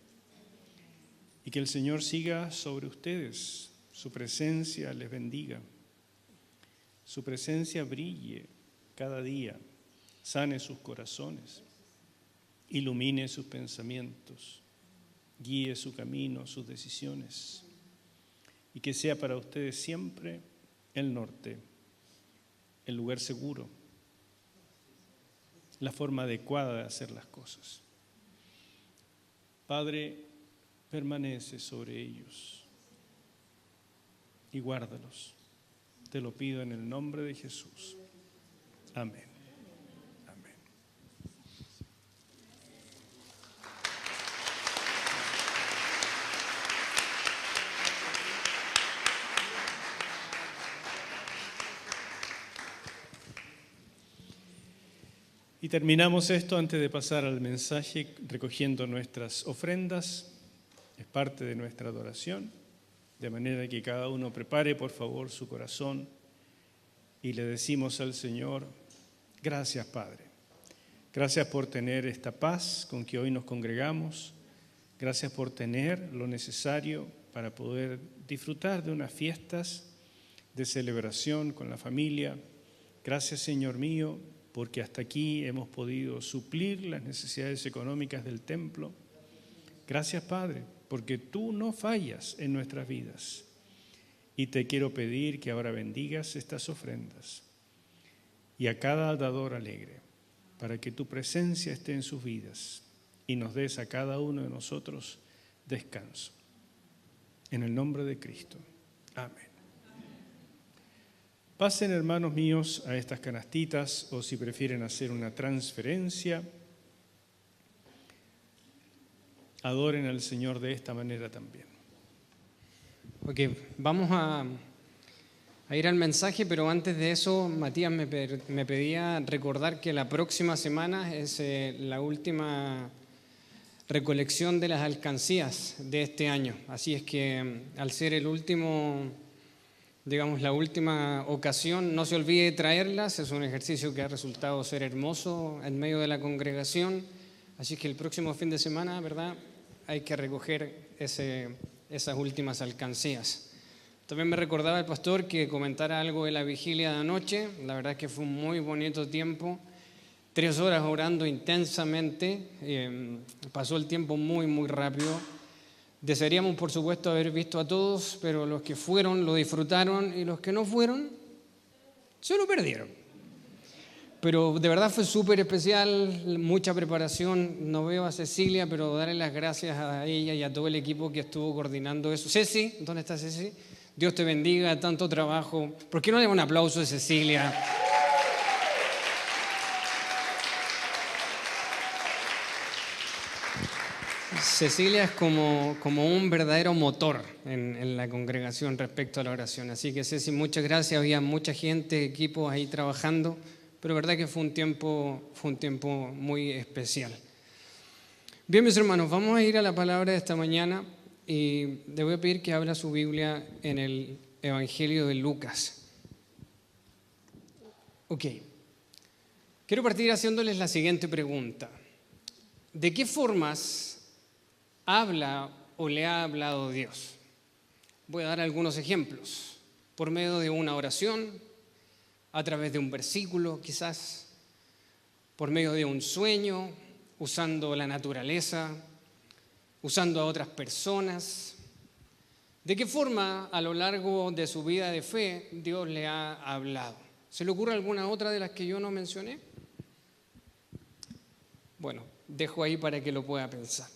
Y que el Señor siga sobre ustedes, su presencia les bendiga, su presencia brille cada día, sane sus corazones, ilumine sus pensamientos, guíe su camino, sus decisiones, y que sea para ustedes siempre el norte, el lugar seguro, la forma adecuada de hacer las cosas. Padre, permanece sobre ellos y guárdalos. Te lo pido en el nombre de Jesús. Amén. Amén. Y terminamos esto antes de pasar al mensaje recogiendo nuestras ofrendas. Es parte de nuestra adoración, de manera que cada uno prepare, por favor, su corazón y le decimos al Señor, gracias, Padre. Gracias por tener esta paz con que hoy nos congregamos. Gracias por tener lo necesario para poder disfrutar de unas fiestas de celebración con la familia. Gracias, Señor mío, porque hasta aquí hemos podido suplir las necesidades económicas del templo. Gracias, Padre, porque tú no fallas en nuestras vidas. Y te quiero pedir que ahora bendigas estas ofrendas y a cada dador alegre, para que tu presencia esté en sus vidas y nos des a cada uno de nosotros descanso. En el nombre de Cristo. Amén. Pasen, hermanos míos, a estas canastitas o si prefieren hacer una transferencia, adoren al Señor de esta manera también. Ok, vamos a ir al mensaje, pero antes de eso, Matías me pedía recordar que la próxima semana es la última recolección de las alcancías de este año. Así es que al ser el último, digamos, la última ocasión, no se olvide de traerlas. Es un ejercicio que ha resultado ser hermoso en medio de la congregación. Así que el próximo fin de semana, ¿verdad?, hay que recoger esas últimas alcancías. También me recordaba el pastor que comentara algo de la vigilia de anoche. La verdad es que fue un muy bonito tiempo. 3 horas orando intensamente. Pasó el tiempo muy, muy rápido. Desearíamos, por supuesto, haber visto a todos, pero los que fueron lo disfrutaron y los que no fueron se lo perdieron. Pero de verdad fue súper especial, mucha preparación. No veo a Cecilia, pero darle las gracias a ella y a todo el equipo que estuvo coordinando eso. Ceci, ¿dónde está Ceci? Dios te bendiga, tanto trabajo. ¿Por qué no le da un aplauso a Cecilia? Cecilia es como un verdadero motor en la congregación respecto a la oración. Así que Ceci, muchas gracias. Había mucha gente, equipos ahí trabajando. Pero verdad que fue un tiempo muy especial. Bien, mis hermanos, vamos a ir a la palabra de esta mañana y le voy a pedir que abra su Biblia en el Evangelio de Lucas. Ok. Quiero partir haciéndoles la siguiente pregunta. ¿De qué formas habla o le ha hablado Dios? Voy a dar algunos ejemplos. Por medio de una oración, a través de un versículo quizás, por medio de un sueño, usando la naturaleza, usando a otras personas. ¿De qué forma a lo largo de su vida de fe Dios le ha hablado? ¿Se le ocurre alguna otra de las que yo no mencioné? Bueno, dejo ahí para que lo pueda pensar.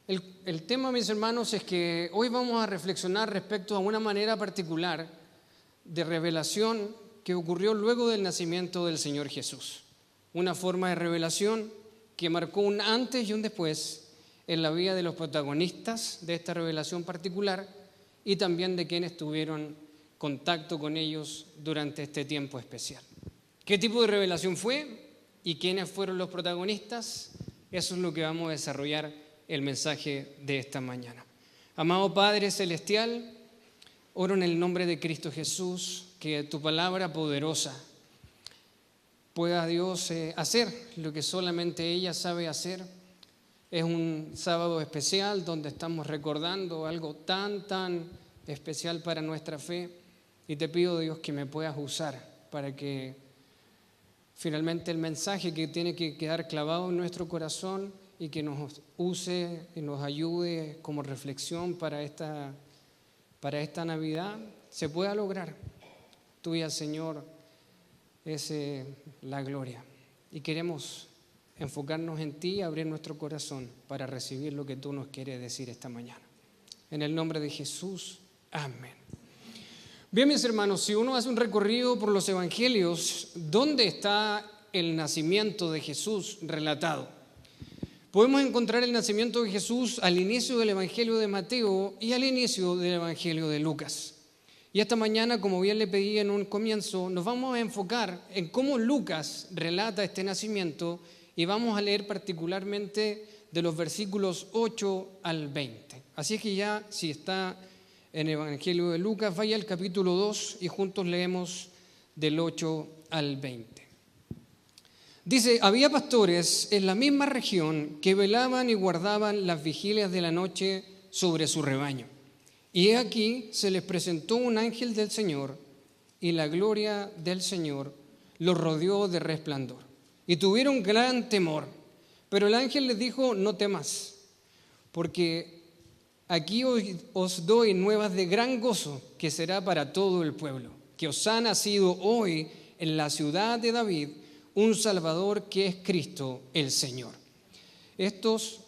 El tema, mis hermanos, es que hoy vamos a reflexionar respecto a una manera particular de revelación que ocurrió luego del nacimiento del Señor Jesús. Una forma de revelación que marcó un antes y un después en la vida de los protagonistas de esta revelación particular y también de quienes tuvieron contacto con ellos durante este tiempo especial. ¿Qué tipo de revelación fue y quiénes fueron los protagonistas? Eso es lo que vamos a desarrollar el mensaje de esta mañana. Amado Padre Celestial, oro en el nombre de Cristo Jesús, que tu palabra poderosa pueda, Dios, hacer lo que solamente ella sabe hacer. Es un sábado especial donde estamos recordando algo tan especial para nuestra fe y te pido, Dios, que me puedas usar para que finalmente el mensaje que tiene que quedar clavado en nuestro corazón y que nos use y nos ayude como reflexión para esta Navidad se pueda lograr. Tuya, Señor, es la gloria y queremos enfocarnos en ti y abrir nuestro corazón para recibir lo que tú nos quieres decir esta mañana. En el nombre de Jesús, amén. Bien, mis hermanos, si uno hace un recorrido por los evangelios, ¿dónde está el nacimiento de Jesús relatado? Podemos encontrar el nacimiento de Jesús al inicio del evangelio de Mateo y al inicio del evangelio de Lucas. Y esta mañana, como bien le pedí en un comienzo, nos vamos a enfocar en cómo Lucas relata este nacimiento y vamos a leer particularmente de los versículos 8 al 20. Así es que ya, si está en el Evangelio de Lucas, vaya al capítulo 2 y juntos leemos del 8 al 20. Dice, había pastores en la misma región que velaban y guardaban las vigilias de la noche sobre su rebaño. Y he aquí se les presentó un ángel del Señor y la gloria del Señor los rodeó de resplandor. Y tuvieron gran temor. Pero el ángel les dijo, no temas, porque aquí os doy nuevas de gran gozo que será para todo el pueblo, que os ha nacido hoy en la ciudad de David un Salvador que es Cristo el Señor. Estos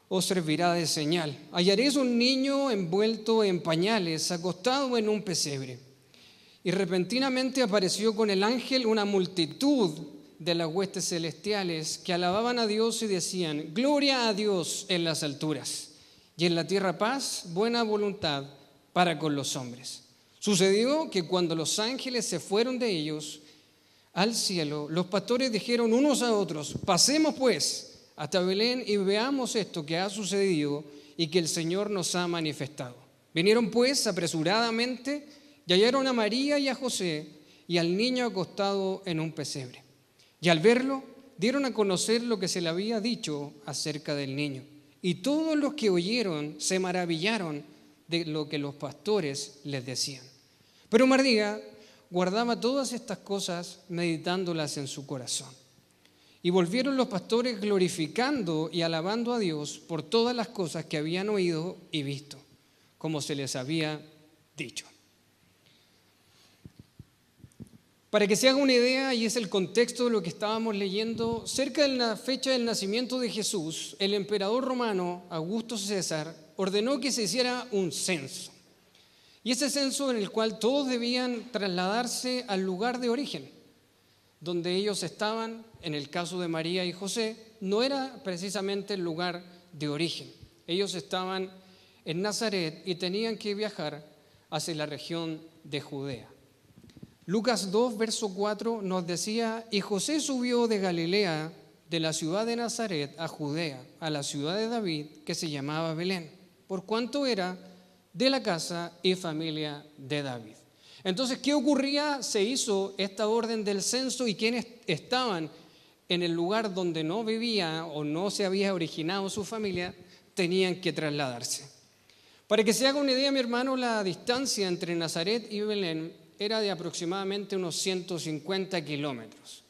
os servirá de señal. Hallaréis un niño envuelto en pañales, acostado en un pesebre. Y repentinamente apareció con el ángel una multitud de las huestes celestiales que alababan a Dios y decían, gloria a Dios en las alturas, y en la tierra paz, buena voluntad para con los hombres. Sucedió que cuando los ángeles se fueron de ellos al cielo, los pastores dijeron unos a otros, pasemos pues hasta Belén y veamos esto que ha sucedido y que el Señor nos ha manifestado. Vinieron pues apresuradamente y hallaron a María y a José y al niño acostado en un pesebre. Y al verlo, dieron a conocer lo que se le había dicho acerca del niño. Y todos los que oyeron se maravillaron de lo que los pastores les decían. Pero María guardaba todas estas cosas meditándolas en su corazón. Y volvieron los pastores glorificando y alabando a Dios por todas las cosas que habían oído y visto, como se les había dicho. Para que se haga una idea, y es el contexto de lo que estábamos leyendo, cerca de la fecha del nacimiento de Jesús, el emperador romano, Augusto César, ordenó que se hiciera un censo. Y ese censo en el cual todos debían trasladarse al lugar de origen, donde ellos estaban, en el caso de María y José, no era precisamente el lugar de origen. Ellos estaban en Nazaret y tenían que viajar hacia la región de Judea. Lucas 2, verso 4 nos decía, y José subió de Galilea, de la ciudad de Nazaret a Judea, a la ciudad de David, que se llamaba Belén, por cuanto era de la casa y familia de David. Entonces, ¿qué ocurría? Se hizo esta orden del censo y quienes estaban en el lugar donde no vivía o no se había originado su familia, tenían que trasladarse. Para que se haga una idea, mi hermano, la distancia entre Nazaret y Belén era de aproximadamente unos 150 kilómetros.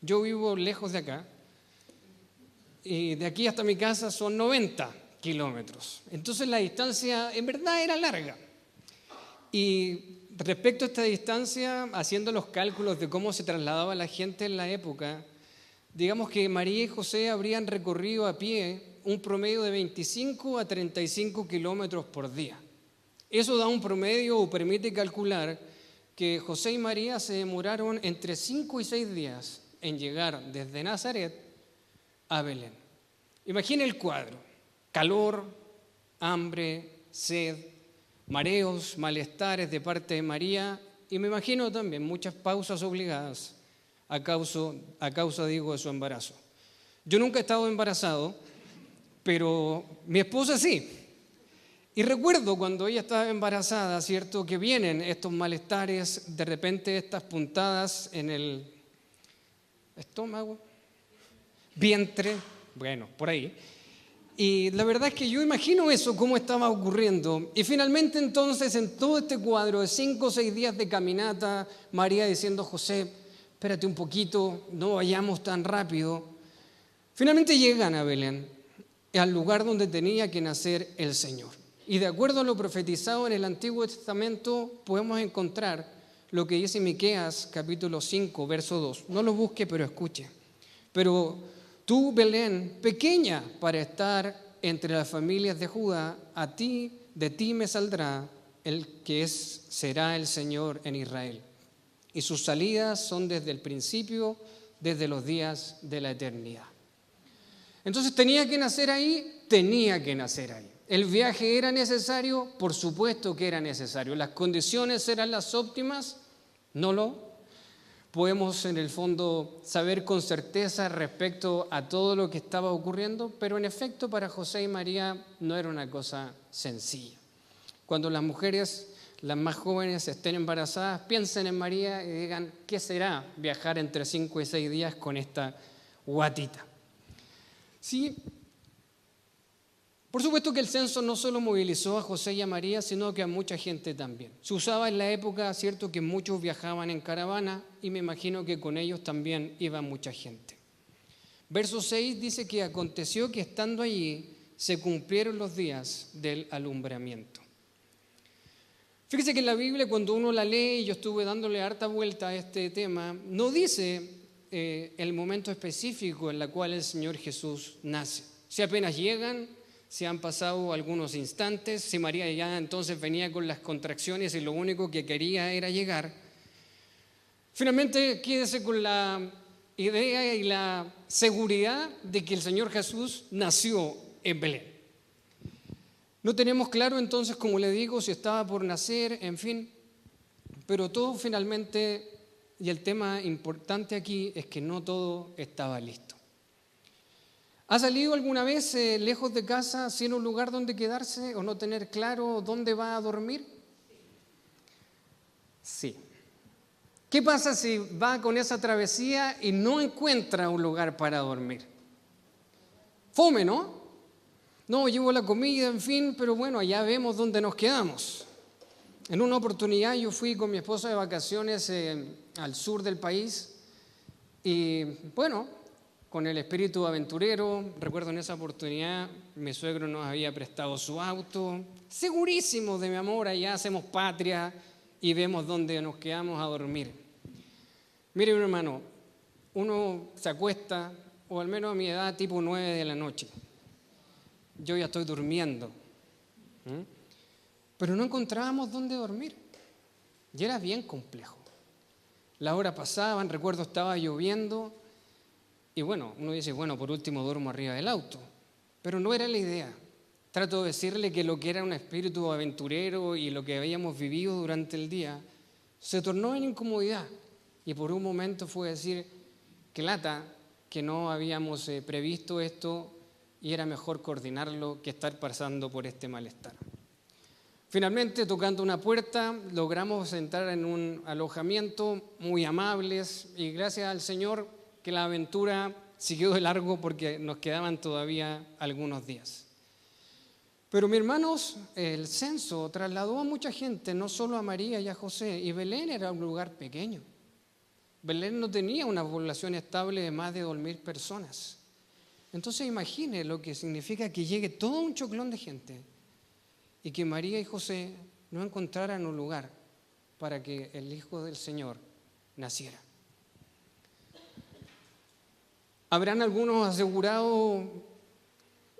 Yo vivo lejos de acá y de aquí hasta mi casa son 90 kilómetros. Entonces la distancia en verdad era larga. Y respecto a esta distancia, haciendo los cálculos de cómo se trasladaba la gente en la época, digamos que María y José habrían recorrido a pie un promedio de 25 a 35 kilómetros por día. Eso da un promedio o permite calcular que José y María se demoraron entre 5 y 6 días en llegar desde Nazaret a Belén. Imagina el cuadro: calor, hambre, sed, mareos, malestares de parte de María, y me imagino también muchas pausas obligadas a causa de su embarazo. Yo nunca he estado embarazado, pero mi esposa sí. Y recuerdo cuando ella estaba embarazada, ¿cierto?, que vienen estos malestares, de repente estas puntadas en el estómago, vientre, bueno, por ahí. Y la verdad es que yo imagino eso, cómo estaba ocurriendo. Y finalmente entonces, en todo este cuadro de 5 o 6 días de caminata, María diciendo: José, espérate un poquito, no vayamos tan rápido. Finalmente llegan a Belén, al lugar donde tenía que nacer el Señor. Y de acuerdo a lo profetizado en el Antiguo Testamento, podemos encontrar lo que dice Miqueas capítulo 5, verso 2. No lo busque, pero escuche. Pero tú, Belén, pequeña para estar entre las familias de Judá, de ti me saldrá el que será el Señor en Israel. Y sus salidas son desde el principio, desde los días de la eternidad. Entonces, ¿tenía que nacer ahí? Tenía que nacer ahí. ¿El viaje era necesario? Por supuesto que era necesario. ¿Las condiciones eran las óptimas? No lo podemos en el fondo saber con certeza respecto a todo lo que estaba ocurriendo, pero en efecto para José y María no era una cosa sencilla. Cuando las mujeres, las más jóvenes, estén embarazadas, piensen en María y digan: ¿qué será viajar entre 5 y 6 días con esta guatita? Sí. Por supuesto que el censo no solo movilizó a José y a María, sino que a mucha gente también. Se usaba en la época, cierto, que muchos viajaban en caravana, y me imagino que con ellos también iba mucha gente. Verso 6 dice que aconteció que estando allí se cumplieron los días del alumbramiento. Fíjese que en la Biblia, cuando uno la lee, y yo estuve dándole harta vuelta a este tema, no dice el momento específico en el cual el Señor Jesús nace. Si apenas llegan, si han pasado algunos instantes, si María ya entonces venía con las contracciones y lo único que quería era llegar. Finalmente, quédese con la idea y la seguridad de que el Señor Jesús nació en Belén. No tenemos claro entonces, como le digo, si estaba por nacer, en fin, pero todo finalmente, y el tema importante aquí es que no todo estaba listo. ¿Ha salido alguna vez lejos de casa sin un lugar donde quedarse o no tener claro dónde va a dormir? Sí. ¿Qué pasa si va con esa travesía y no encuentra un lugar para dormir? Fome, ¿no? No, llevo la comida, en fin, pero bueno, allá vemos dónde nos quedamos. En una oportunidad yo fui con mi esposa de vacaciones al sur del país y bueno, con el espíritu aventurero, recuerdo en esa oportunidad, mi suegro nos había prestado su auto, segurísimo de mi amor, allá hacemos patria y vemos dónde nos quedamos a dormir. Mire, mi hermano, uno se acuesta, o al menos a mi edad, tipo 9 de la noche. Yo ya estoy durmiendo. Pero no encontrábamos dónde dormir. Y era bien complejo. Las horas pasaban, recuerdo estaba lloviendo. Y bueno, uno dice, bueno, por último duermo arriba del auto. Pero no era la idea. Trato de decirle que lo que era un espíritu aventurero y lo que habíamos vivido durante el día se tornó en incomodidad. Y por un momento fue decir, qué lata que no habíamos previsto esto y era mejor coordinarlo que estar pasando por este malestar. Finalmente, tocando una puerta, logramos entrar en un alojamiento muy amables y gracias al Señor que la aventura siguió de largo porque nos quedaban todavía algunos días. Pero, mis hermanos, el censo trasladó a mucha gente, no solo a María y a José, y Belén era un lugar pequeño. Belén no tenía una población estable de más de 2.000 personas. Entonces imagine lo que significa que llegue todo un choclón de gente y que María y José no encontraran un lugar para que el Hijo del Señor naciera. ¿Habrán algunos asegurado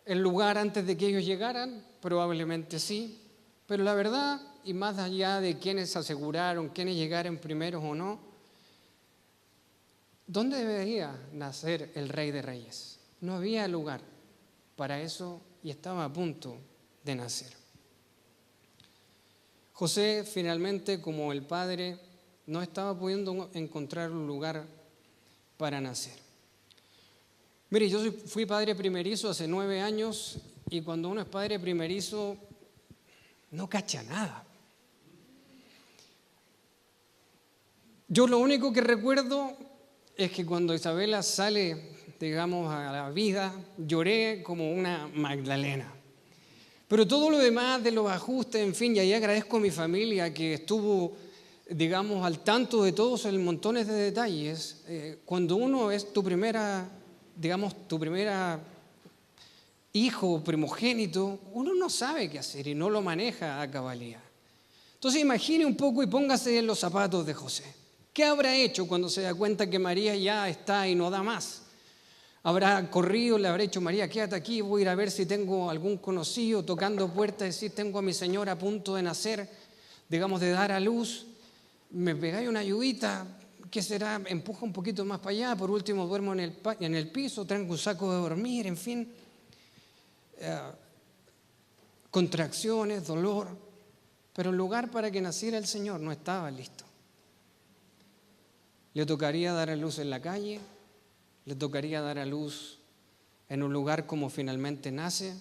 el lugar antes de que ellos llegaran? Probablemente sí, pero la verdad, y más allá de quiénes aseguraron, quiénes llegaron primeros o no, ¿dónde debería nacer el Rey de Reyes? No había lugar para eso y estaba a punto de nacer. José finalmente, como el padre, no estaba pudiendo encontrar un lugar para nacer. Mire, yo fui padre primerizo hace 9 años y cuando uno es padre primerizo no cacha nada. Yo lo único que recuerdo es que cuando Isabela sale, digamos, a la vida, lloré como una Magdalena. Pero todo lo demás de los ajustes, en fin, y ahí agradezco a mi familia que estuvo, digamos, al tanto de todos los montones de detalles. Cuando uno es tu primera hijo primogénito, uno no sabe qué hacer y no lo maneja a cabalidad. Entonces imagine un poco y póngase en los zapatos de José. ¿Qué habrá hecho cuando se da cuenta que María ya está y no da más? Habrá corrido, le habrá dicho: María, quédate aquí, voy a ir a ver si tengo algún conocido tocando puertas, decir, tengo a mi señora a punto de nacer, digamos, de dar a luz, me pegáis una ayudita, ¿qué será? Empuja un poquito más para allá, por último duermo en el piso, traigo un saco de dormir, en fin. Contracciones, dolor, pero el lugar para que naciera el Señor no estaba listo. Le tocaría dar a luz en la calle, le tocaría dar a luz en un lugar como finalmente nace,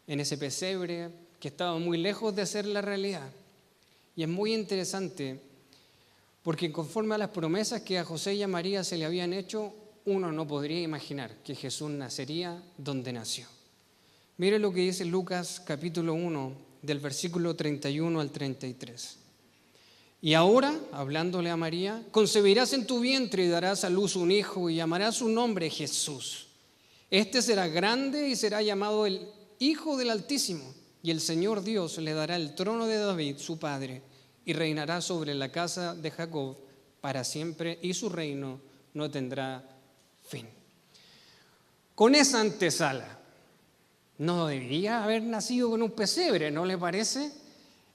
en ese pesebre que estaba muy lejos de ser la realidad. Y es muy interesante porque conforme a las promesas que a José y a María se le habían hecho, uno no podría imaginar que Jesús nacería donde nació. Mire lo que dice Lucas capítulo 1, del versículo 31 al 33. Y ahora, hablándole a María, concebirás en tu vientre y darás a luz un hijo y llamarás su nombre Jesús. Este será grande y será llamado el Hijo del Altísimo. Y el Señor Dios le dará el trono de David, su padre, y reinará sobre la casa de Jacob para siempre, y su reino no tendrá fin. Con esa antesala, no debería haber nacido con un pesebre, ¿no le parece?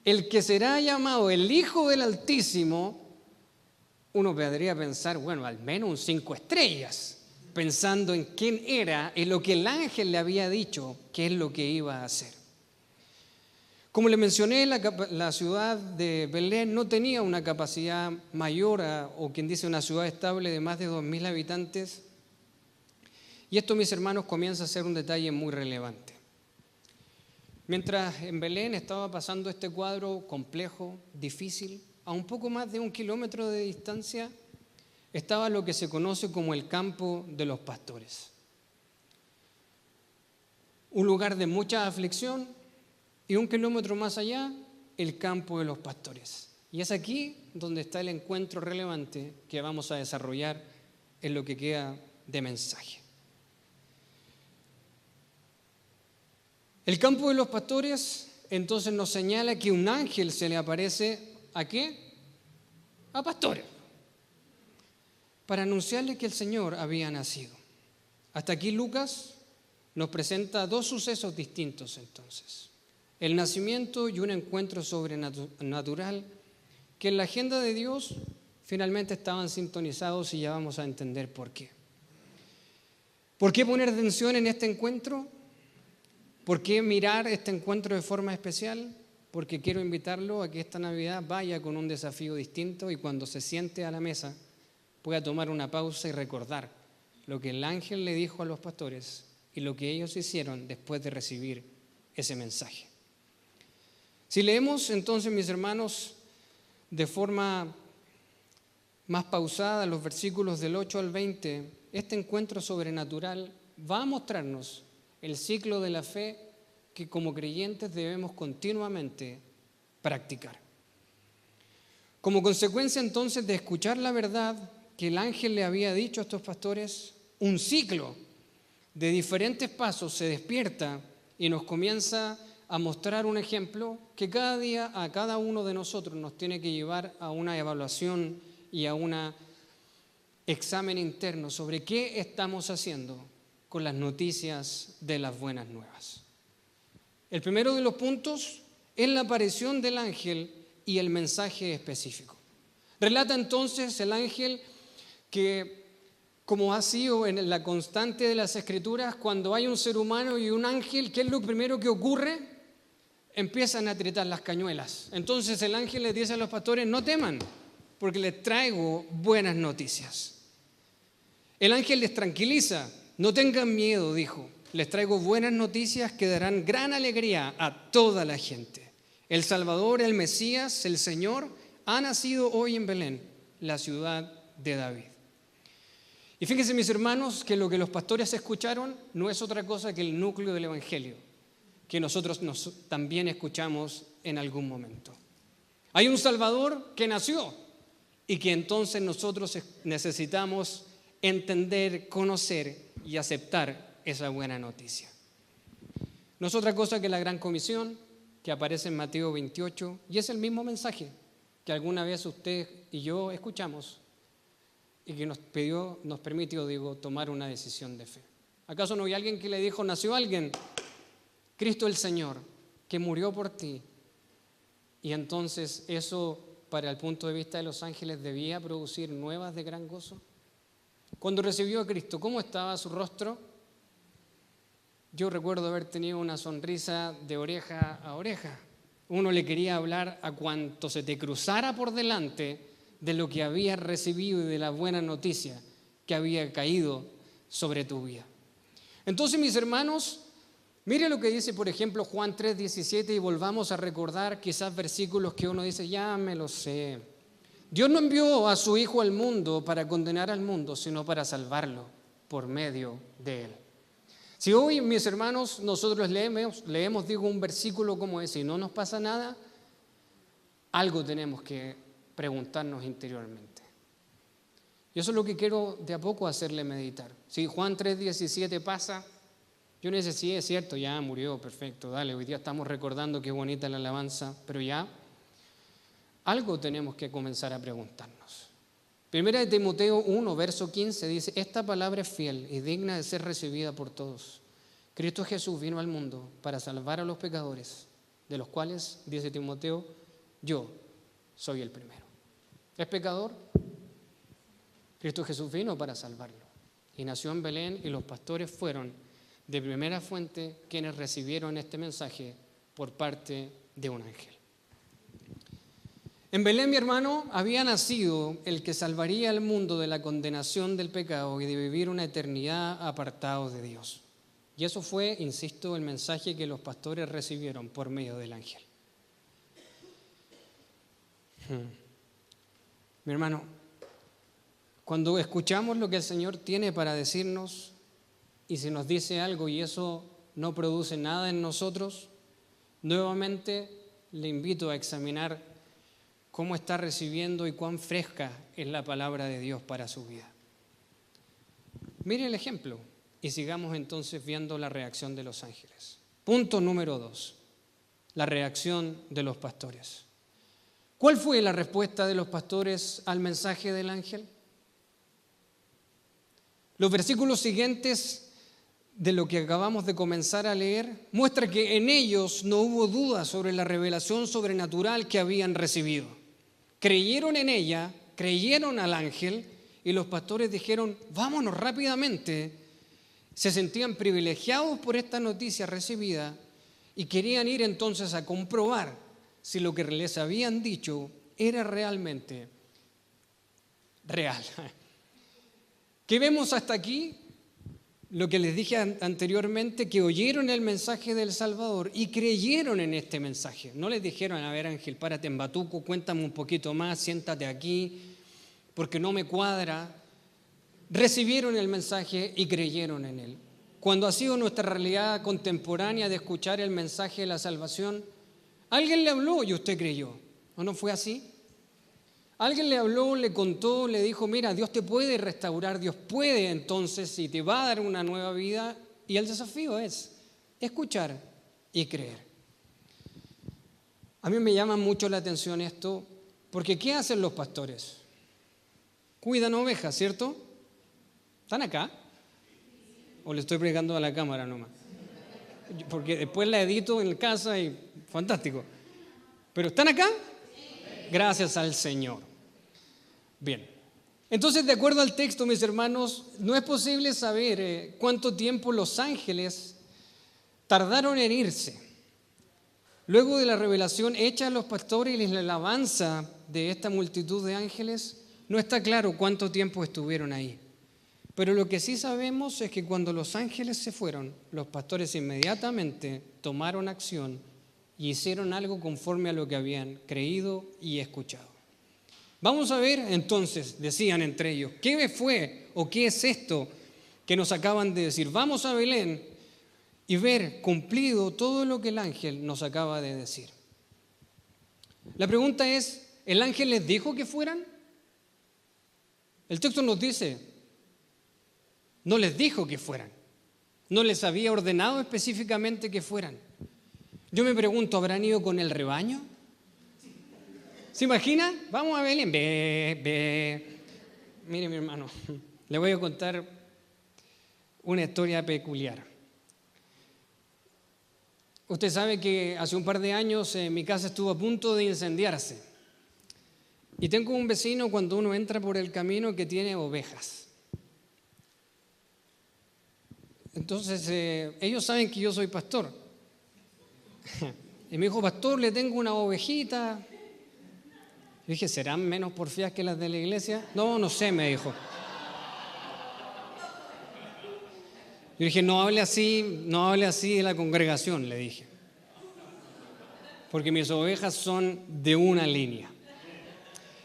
El que será llamado el Hijo del Altísimo, uno podría pensar, bueno, al menos un 5 estrellas, pensando en quién era y lo que el ángel le había dicho, qué es lo que iba a hacer. Como le mencioné, la ciudad de Belén no tenía una capacidad mayor o quien dice una ciudad estable de más de 2.000 habitantes. Y esto, mis hermanos, comienza a ser un detalle muy relevante. Mientras en Belén estaba pasando este cuadro complejo, difícil, a un poco más de 1 kilómetro de distancia estaba lo que se conoce como el campo de los pastores. Un lugar de mucha aflicción y 1 kilómetro más allá, el campo de los pastores. Y es aquí donde está el encuentro relevante que vamos a desarrollar en lo que queda de mensaje. El campo de los pastores entonces nos señala que un ángel se le aparece ¿a qué? A pastores, para anunciarles que el Señor había nacido. Hasta aquí Lucas nos presenta 2 sucesos distintos entonces. El nacimiento y un encuentro sobrenatural que en la agenda de Dios finalmente estaban sintonizados y ya vamos a entender por qué. ¿Por qué poner atención en este encuentro? ¿Por qué mirar este encuentro de forma especial? Porque quiero invitarlo a que esta Navidad vaya con un desafío distinto y cuando se siente a la mesa pueda tomar una pausa y recordar lo que el ángel le dijo a los pastores y lo que ellos hicieron después de recibir ese mensaje. Si leemos entonces, mis hermanos, de forma más pausada los versículos del 8 al 20, este encuentro sobrenatural va a mostrarnos el ciclo de la fe que como creyentes debemos continuamente practicar. Como consecuencia entonces de escuchar la verdad que el ángel le había dicho a estos pastores, un ciclo de diferentes pasos se despierta y nos comienza a mostrar un ejemplo que cada día a cada uno de nosotros nos tiene que llevar a una evaluación y a un examen interno sobre qué estamos haciendo con las noticias de las buenas nuevas. El primero de los puntos es la aparición del ángel y el mensaje específico. Relata entonces el ángel que, como ha sido en la constante de las Escrituras, cuando hay un ser humano y un ángel, ¿qué es lo primero que ocurre? Empiezan a tritar las cañuelas. Entonces el ángel les dice a los pastores, no teman, porque les traigo buenas noticias. El ángel les tranquiliza, no tengan miedo, dijo, les traigo buenas noticias que darán gran alegría a toda la gente. El Salvador, el Mesías, el Señor, ha nacido hoy en Belén, la ciudad de David. Y fíjense, mis hermanos, que lo que los pastores escucharon no es otra cosa que el núcleo del Evangelio, que nosotros también escuchamos en algún momento. Hay un Salvador que nació y que entonces nosotros necesitamos entender, conocer y aceptar esa buena noticia. No es otra cosa que la gran comisión que aparece en Mateo 28 y es el mismo mensaje que alguna vez usted y yo escuchamos y que nos permitió tomar una decisión de fe. ¿Acaso no hay alguien que le dijo, nació alguien, Cristo el Señor, que murió por ti? Y entonces eso, para el punto de vista de los ángeles, debía producir nuevas de gran gozo. Cuando recibió a Cristo, ¿cómo estaba su rostro? Yo recuerdo haber tenido una sonrisa de oreja a oreja. Uno le quería hablar a cuanto se te cruzara por delante de lo que habías recibido y de la buena noticia que había caído sobre tu vida. Entonces, mis hermanos, mire lo que dice, por ejemplo, Juan 3:17, y volvamos a recordar quizás versículos que uno dice, ya me lo sé. Dios no envió a su Hijo al mundo para condenar al mundo, sino para salvarlo por medio de Él. Si hoy, mis hermanos, nosotros leemos un versículo como ese y no nos pasa nada, algo tenemos que preguntarnos interiormente. Y eso es lo que quiero de a poco hacerle meditar. Si Juan 3:17 pasa, yo no sé si es cierto, ya murió, perfecto, dale, hoy día estamos recordando qué bonita la alabanza, pero ya algo tenemos que comenzar a preguntarnos. Primera de Timoteo 1, verso 15 dice, esta palabra es fiel y digna de ser recibida por todos. Cristo Jesús vino al mundo para salvar a los pecadores, de los cuales, dice Timoteo, yo soy el primero. ¿Es pecador? Cristo Jesús vino para salvarlo y nació en Belén y los pastores fueron de primera fuente quienes recibieron este mensaje por parte de un ángel. En Belén, mi hermano, había nacido el que salvaría al mundo de la condenación del pecado y de vivir una eternidad apartados de Dios. Y eso fue, insisto, el mensaje que los pastores recibieron por medio del ángel. Mi hermano, cuando escuchamos lo que el Señor tiene para decirnos y si nos dice algo y eso no produce nada en nosotros, nuevamente le invito a examinar cómo está recibiendo y cuán fresca es la palabra de Dios para su vida. Mire el ejemplo y sigamos entonces viendo la reacción de los ángeles. Punto número 2, la reacción de los pastores. ¿Cuál fue la respuesta de los pastores al mensaje del ángel? Los versículos siguientes de lo que acabamos de comenzar a leer muestran que en ellos no hubo duda sobre la revelación sobrenatural que habían recibido. Creyeron en ella, creyeron al ángel y los pastores dijeron, vámonos rápidamente. Se sentían privilegiados por esta noticia recibida y querían ir entonces a comprobar si lo que les habían dicho era realmente real. ¿Qué vemos hasta aquí? Lo que les dije anteriormente, que oyeron el mensaje del Salvador y creyeron en este mensaje. No les dijeron, a ver Ángel, párate en Batuco, cuéntame un poquito más, siéntate aquí, porque no me cuadra. Recibieron el mensaje y creyeron en él. Cuando ha sido nuestra realidad contemporánea de escuchar el mensaje de la salvación, alguien le habló y usted creyó, ¿o no fue así? Alguien le habló, le contó, le dijo, mira, Dios te puede restaurar, Dios puede entonces y te va a dar una nueva vida. Y el desafío es escuchar y creer. A mí me llama mucho la atención esto, porque ¿qué hacen los pastores? Cuidan ovejas, ¿cierto? ¿Están acá? ¿O le estoy pregando a la cámara nomás? Porque después la edito en casa y fantástico. ¿Pero están acá? Gracias al Señor. Bien. Entonces, de acuerdo al texto, mis hermanos, no es posible saber cuánto tiempo los ángeles tardaron en irse. Luego de la revelación hecha a los pastores y la alabanza de esta multitud de ángeles, no está claro cuánto tiempo estuvieron ahí. Pero lo que sí sabemos es que cuando los ángeles se fueron, los pastores inmediatamente tomaron acción y hicieron algo conforme a lo que habían creído y escuchado. Vamos a ver entonces, decían entre ellos, ¿qué fue o qué es esto que nos acaban de decir? Vamos a Belén y ver cumplido todo lo que el ángel nos acaba de decir. La pregunta es, ¿el ángel les dijo que fueran? El texto nos dice, no les dijo que fueran, no les había ordenado específicamente que fueran. Yo me pregunto, ¿habrán ido con el rebaño? ¿Se imagina? Vamos a Belén. Ve. Mire, mi hermano, le voy a contar una historia peculiar. Usted sabe que hace un par de años mi casa estuvo a punto de incendiarse. Y tengo un vecino cuando uno entra por el camino que tiene ovejas. Entonces, ellos saben que yo soy pastor. Y me dijo, pastor, le tengo una ovejita. Yo dije, ¿serán menos porfías que las de la iglesia? No sé, me dijo. Yo dije, no hable así de la congregación, le dije. Porque mis ovejas son de una línea.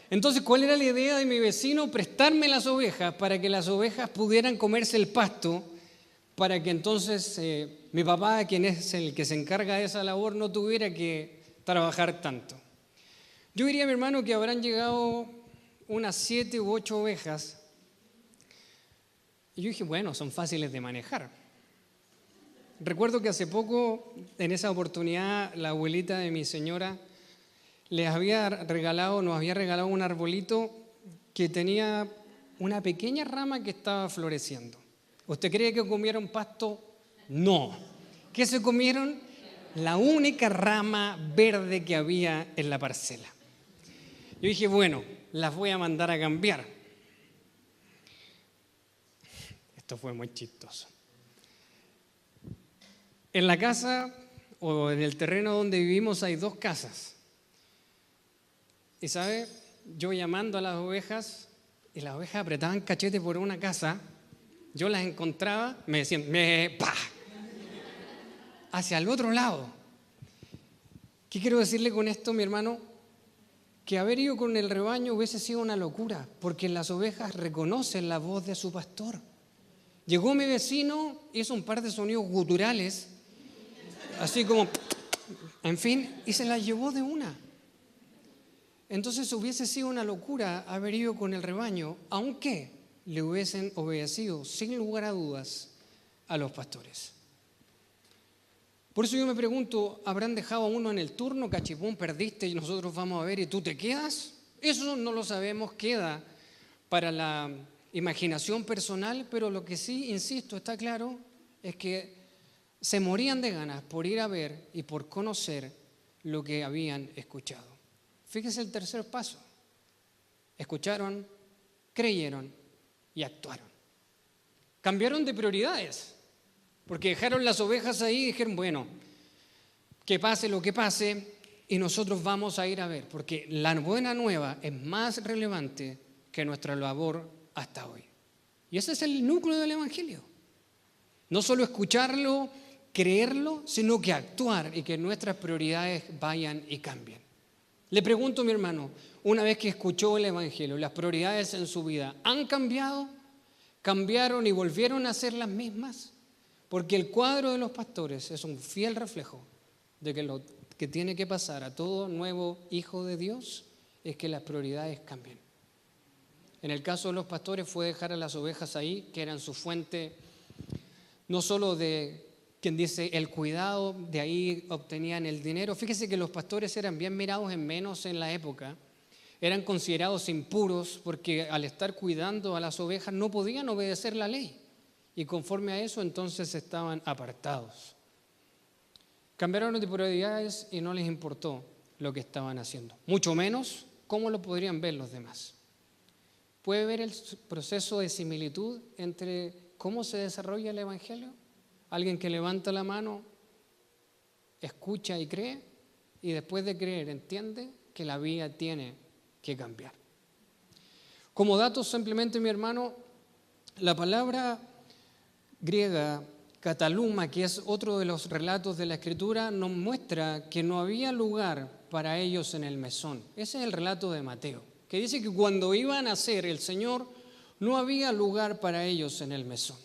Entonces, ¿cuál era la idea de mi vecino? Prestarme las ovejas para que las ovejas pudieran comerse el pasto, para que entonces mi papá, quien es el que se encarga de esa labor, no tuviera que trabajar tanto. Yo diría, mi hermano, que habrán llegado unas 7 u 8 ovejas. Y yo dije, bueno, son fáciles de manejar. Recuerdo que hace poco, en esa oportunidad, la abuelita de mi señora nos había regalado un arbolito que tenía una pequeña rama que estaba floreciendo. ¿Usted cree que comieron pasto? No. ¿Qué se comieron? La única rama verde que había en la parcela. Yo dije, bueno, las voy a mandar a cambiar. Esto fue muy chistoso. En la casa o en el terreno donde vivimos hay 2 casas. Y ¿sabe? Yo llamando a las ovejas, y las ovejas apretaban cachete por una casa, yo las encontraba, me decían, ¡pa! Hacia el otro lado. ¿Qué quiero decirle con esto, mi hermano? Que haber ido con el rebaño hubiese sido una locura, porque las ovejas reconocen la voz de su pastor. Llegó mi vecino, hizo un par de sonidos guturales, así como, en fin, y se las llevó de una. Entonces hubiese sido una locura haber ido con el rebaño, aunque le hubiesen obedecido, sin lugar a dudas, a los pastores. Por eso yo me pregunto, ¿habrán dejado a uno en el turno, cachipún, perdiste y nosotros vamos a ver y tú te quedas? Eso no lo sabemos, queda para la imaginación personal, pero lo que sí, insisto, está claro, es que se morían de ganas por ir a ver y por conocer lo que habían escuchado. Fíjese el tercer paso. Escucharon, creyeron y actuaron. Cambiaron de prioridades. Porque dejaron las ovejas ahí y dijeron, bueno, que pase lo que pase y nosotros vamos a ir a ver, porque la buena nueva es más relevante que nuestra labor hasta hoy. Y ese es el núcleo del Evangelio. No solo escucharlo, creerlo, sino que actuar y que nuestras prioridades vayan y cambien. Le pregunto, mi hermano, una vez que escuchó el Evangelio, ¿las prioridades en su vida han cambiado? ¿Cambiaron y volvieron a ser las mismas? Porque el cuadro de los pastores es un fiel reflejo de que lo que tiene que pasar a todo nuevo hijo de Dios es que las prioridades cambien. En el caso de los pastores fue dejar a las ovejas ahí, que eran su fuente, no solo de, quien dice, el cuidado, de ahí obtenían el dinero. Fíjese que los pastores eran bien mirados en menos en la época. Eran considerados impuros porque al estar cuidando a las ovejas no podían obedecer la ley. Y conforme a eso entonces estaban apartados. Cambiaron de prioridades y no les importó lo que estaban haciendo. Mucho menos cómo lo podrían ver los demás. ¿Puede ver el proceso de similitud entre cómo se desarrolla el Evangelio? Alguien que levanta la mano, escucha y cree, y después de creer entiende que la vida tiene que cambiar. Como dato simplemente, mi hermano, la palabra griega kataluma, que es otro de los relatos de la Escritura, nos muestra que no había lugar para ellos en el mesón. Ese es el relato de Mateo, que dice que cuando iban a nacer el Señor, no había lugar para ellos en el mesón.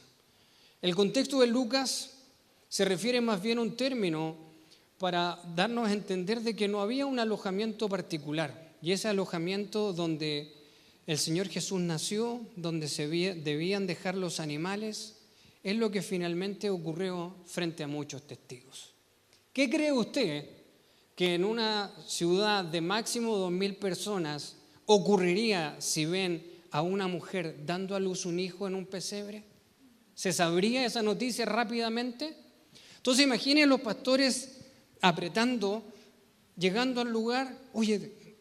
El contexto de Lucas se refiere más bien a un término para darnos a entender de que no había un alojamiento particular, y ese alojamiento donde el Señor Jesús nació, donde debían dejar los animales, es lo que finalmente ocurrió frente a muchos testigos. ¿Qué cree usted que en una ciudad de máximo 2.000 personas ocurriría si ven a una mujer dando a luz un hijo en un pesebre? ¿Se sabría esa noticia rápidamente? Entonces imaginen los pastores apretando, llegando al lugar. Oye,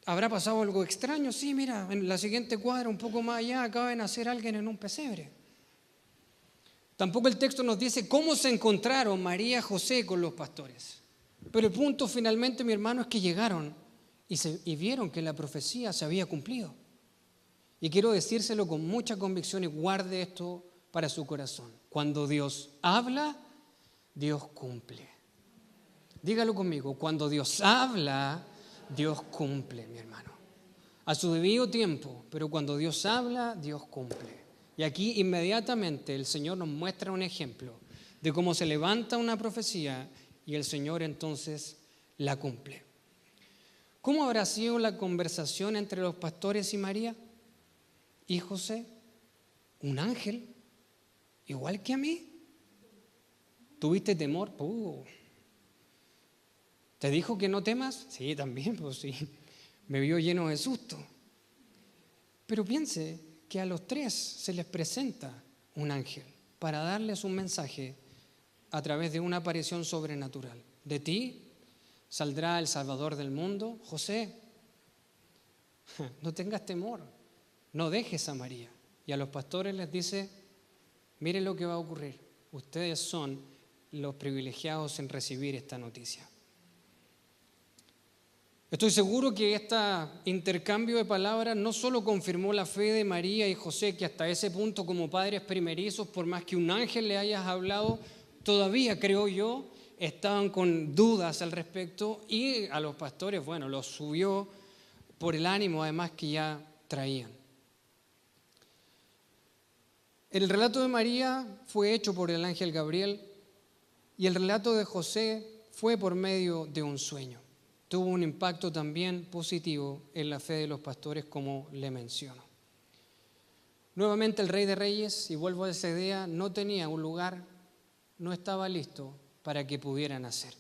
¿habrá pasado algo extraño? Sí, mira, en la siguiente cuadra, un poco más allá, acaba de nacer alguien en un pesebre. Tampoco el texto nos dice cómo se encontraron María y José con los pastores. Pero el punto finalmente, mi hermano, es que llegaron y vieron que la profecía se había cumplido. Y quiero decírselo con mucha convicción y guarde esto para su corazón. Cuando Dios habla, Dios cumple. Dígalo conmigo, cuando Dios habla, Dios cumple, mi hermano. A su debido tiempo, pero cuando Dios habla, Dios cumple. Y aquí inmediatamente el Señor nos muestra un ejemplo de cómo se levanta una profecía y el Señor entonces la cumple. ¿Cómo habrá sido la conversación entre los pastores y María y José? Un ángel, igual que a mí. ¿Tuviste temor? ¿Te dijo que no temas? Sí, también, pues sí. Me vio lleno de susto. Pero piense que a los tres se les presenta un ángel para darles un mensaje a través de una aparición sobrenatural. De ti saldrá el Salvador del mundo. José, no tengas temor, no dejes a María. Y a los pastores les dice, miren lo que va a ocurrir. Ustedes son los privilegiados en recibir esta noticia. Estoy seguro que este intercambio de palabras no solo confirmó la fe de María y José, que hasta ese punto como padres primerizos, por más que un ángel le haya hablado, todavía creo yo, estaban con dudas al respecto, y a los pastores, bueno, los subió por el ánimo además que ya traían. El relato de María fue hecho por el ángel Gabriel y el relato de José fue por medio de un sueño. Tuvo un impacto también positivo en la fe de los pastores, como le menciono. Nuevamente el Rey de Reyes, y vuelvo a esa idea, no tenía un lugar, no estaba listo para que pudiera nacer.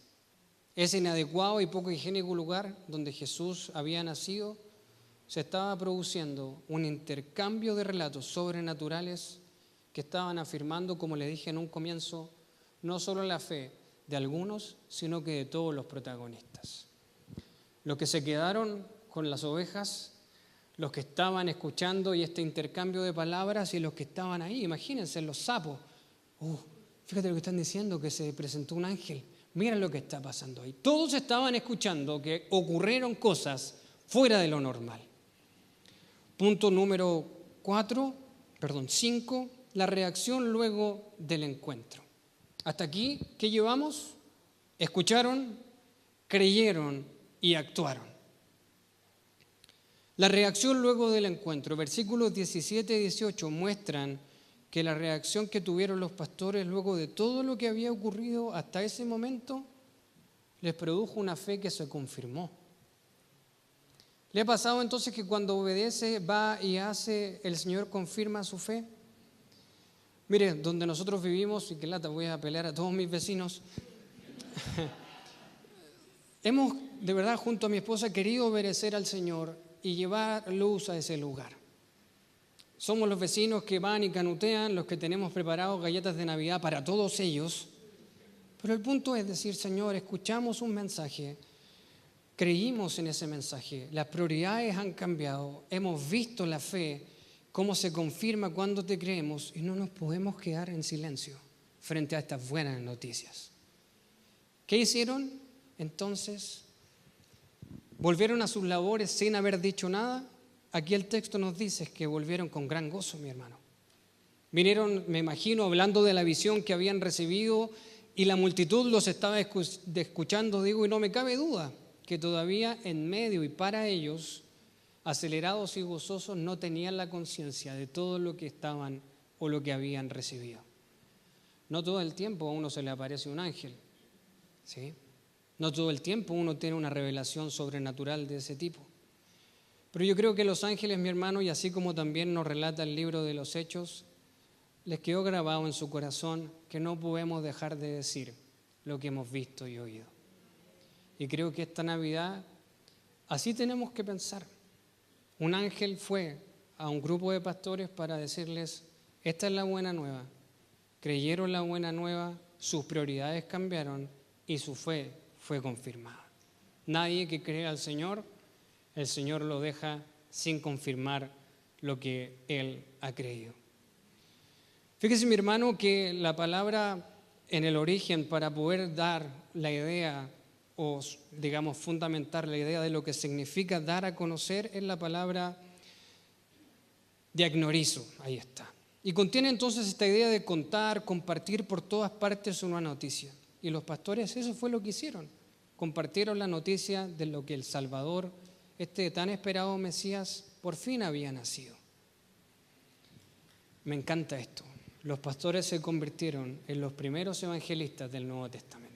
Ese inadecuado y poco higiénico lugar donde Jesús había nacido, se estaba produciendo un intercambio de relatos sobrenaturales que estaban afirmando, como le dije en un comienzo, no solo la fe de algunos, sino que de todos los protagonistas. Los que se quedaron con las ovejas, los que estaban escuchando y este intercambio de palabras y los que estaban ahí, imagínense los sapos. Fíjate lo que están diciendo, que se presentó un ángel. Miren lo que está pasando ahí. Todos estaban escuchando que ocurrieron cosas fuera de lo normal. Punto número 5, la reacción luego del encuentro. Hasta aquí, ¿qué llevamos? Escucharon, creyeron y actuaron. La reacción luego del encuentro, versículos 17 y 18 muestran que la reacción que tuvieron los pastores luego de todo lo que había ocurrido hasta ese momento les produjo una fe que se confirmó. ¿Le ha pasado entonces que cuando obedece, va y hace, el Señor confirma su fe? Mire, donde nosotros vivimos, y que lata, voy a pelear a todos mis vecinos, hemos de verdad junto a mi esposa querido obedecer al Señor y llevar luz a ese lugar. Somos los vecinos que van y canutean, los que tenemos preparados galletas de Navidad para todos ellos. Pero el punto es decir, Señor, escuchamos un mensaje, creímos en ese mensaje, las prioridades han cambiado, hemos visto la fe, cómo se confirma cuando te creemos y no nos podemos quedar en silencio frente a estas buenas noticias. ¿Qué hicieron? Entonces, ¿volvieron a sus labores sin haber dicho nada? Aquí el texto nos dice que volvieron con gran gozo, mi hermano. Vinieron, me imagino, hablando de la visión que habían recibido y la multitud los estaba escuchando, digo, y no me cabe duda que todavía en medio y para ellos, acelerados y gozosos, no tenían la conciencia de todo lo que estaban o lo que habían recibido. No todo el tiempo a uno se le aparece un ángel, ¿sí? No todo el tiempo uno tiene una revelación sobrenatural de ese tipo. Pero yo creo que los ángeles, mi hermano, y así como también nos relata el libro de los Hechos, les quedó grabado en su corazón que no podemos dejar de decir lo que hemos visto y oído. Y creo que esta Navidad así tenemos que pensar. Un ángel fue a un grupo de pastores para decirles, esta es la buena nueva. Creyeron la buena nueva, sus prioridades cambiaron y su fe fue confirmada. Nadie que cree al Señor, el Señor lo deja sin confirmar lo que Él ha creído. Fíjese, mi hermano, que la palabra en el origen para poder dar la idea o, digamos, fundamentar la idea de lo que significa dar a conocer es la palabra diagnorizo, ahí está. Y contiene entonces esta idea de contar, compartir por todas partes una noticia. Y los pastores eso fue lo que hicieron. Compartieron la noticia de lo que el Salvador, este tan esperado Mesías, por fin había nacido. Me encanta esto. Los pastores se convirtieron en los primeros evangelistas del Nuevo Testamento.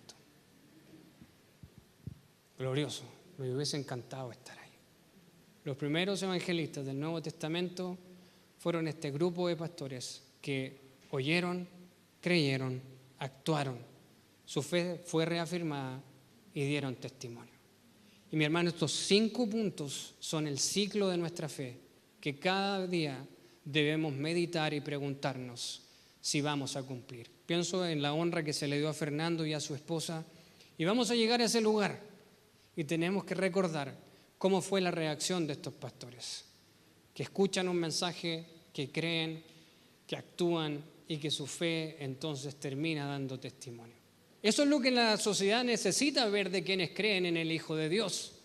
Glorioso, me hubiese encantado estar ahí. Los primeros evangelistas del Nuevo Testamento fueron este grupo de pastores que oyeron, creyeron, actuaron. Su fe fue reafirmada y dieron testimonio. Y mi hermano, estos 5 puntos son el ciclo de nuestra fe, que cada día debemos meditar y preguntarnos si vamos a cumplir. Pienso en la honra que se le dio a Fernando y a su esposa, y vamos a llegar a ese lugar. Y tenemos que recordar cómo fue la reacción de estos pastores, que escuchan un mensaje, que creen, que actúan y que su fe entonces termina dando testimonio. Eso es lo que la sociedad necesita ver de quienes creen en el Hijo de Dios.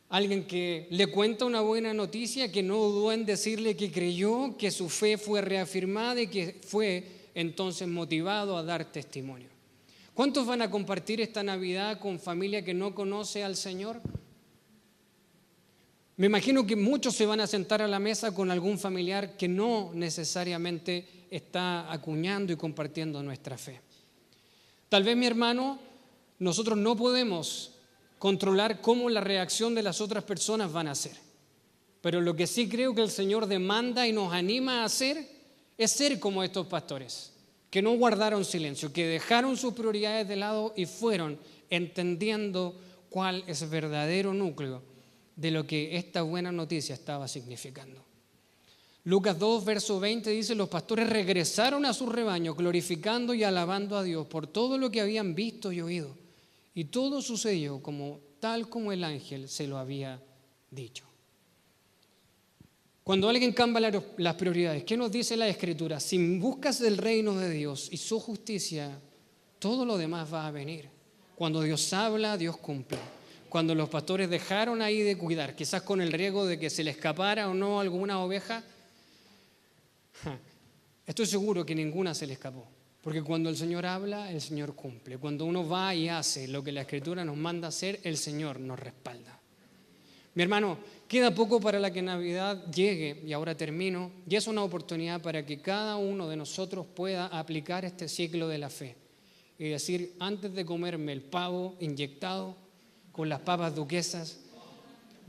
Alguien que le cuenta una buena noticia, que no dudó en decirle que creyó, que su fe fue reafirmada y que fue entonces motivado a dar testimonio. ¿Cuántos van a compartir esta Navidad con familia que no conoce al Señor? Me imagino que muchos se van a sentar a la mesa con algún familiar que no necesariamente está acuñando y compartiendo nuestra fe. Tal vez, mi hermano, nosotros no podemos controlar cómo la reacción de las otras personas van a ser. Pero lo que sí creo que el Señor demanda y nos anima a hacer es ser como estos pastores, que no guardaron silencio, que dejaron sus prioridades de lado y fueron entendiendo cuál es el verdadero núcleo de lo que esta buena noticia estaba significando. Lucas 2, verso 20 dice, los pastores regresaron a su rebaño glorificando y alabando a Dios por todo lo que habían visto y oído. Y todo sucedió tal como el ángel se lo había dicho. Cuando alguien cambia las prioridades, ¿qué nos dice la Escritura? Si buscas el reino de Dios y su justicia, todo lo demás va a venir. Cuando Dios habla, Dios cumple. Cuando los pastores dejaron ahí de cuidar, quizás con el riesgo de que se le escapara o no alguna oveja, estoy seguro que ninguna se le escapó. Porque cuando el Señor habla, el Señor cumple. Cuando uno va y hace lo que la Escritura nos manda hacer, el Señor nos respalda. Mi hermano, queda poco para la que Navidad llegue, y ahora termino, y es una oportunidad para que cada uno de nosotros pueda aplicar este ciclo de la fe y decir, antes de comerme el pavo inyectado con las papas duquesas,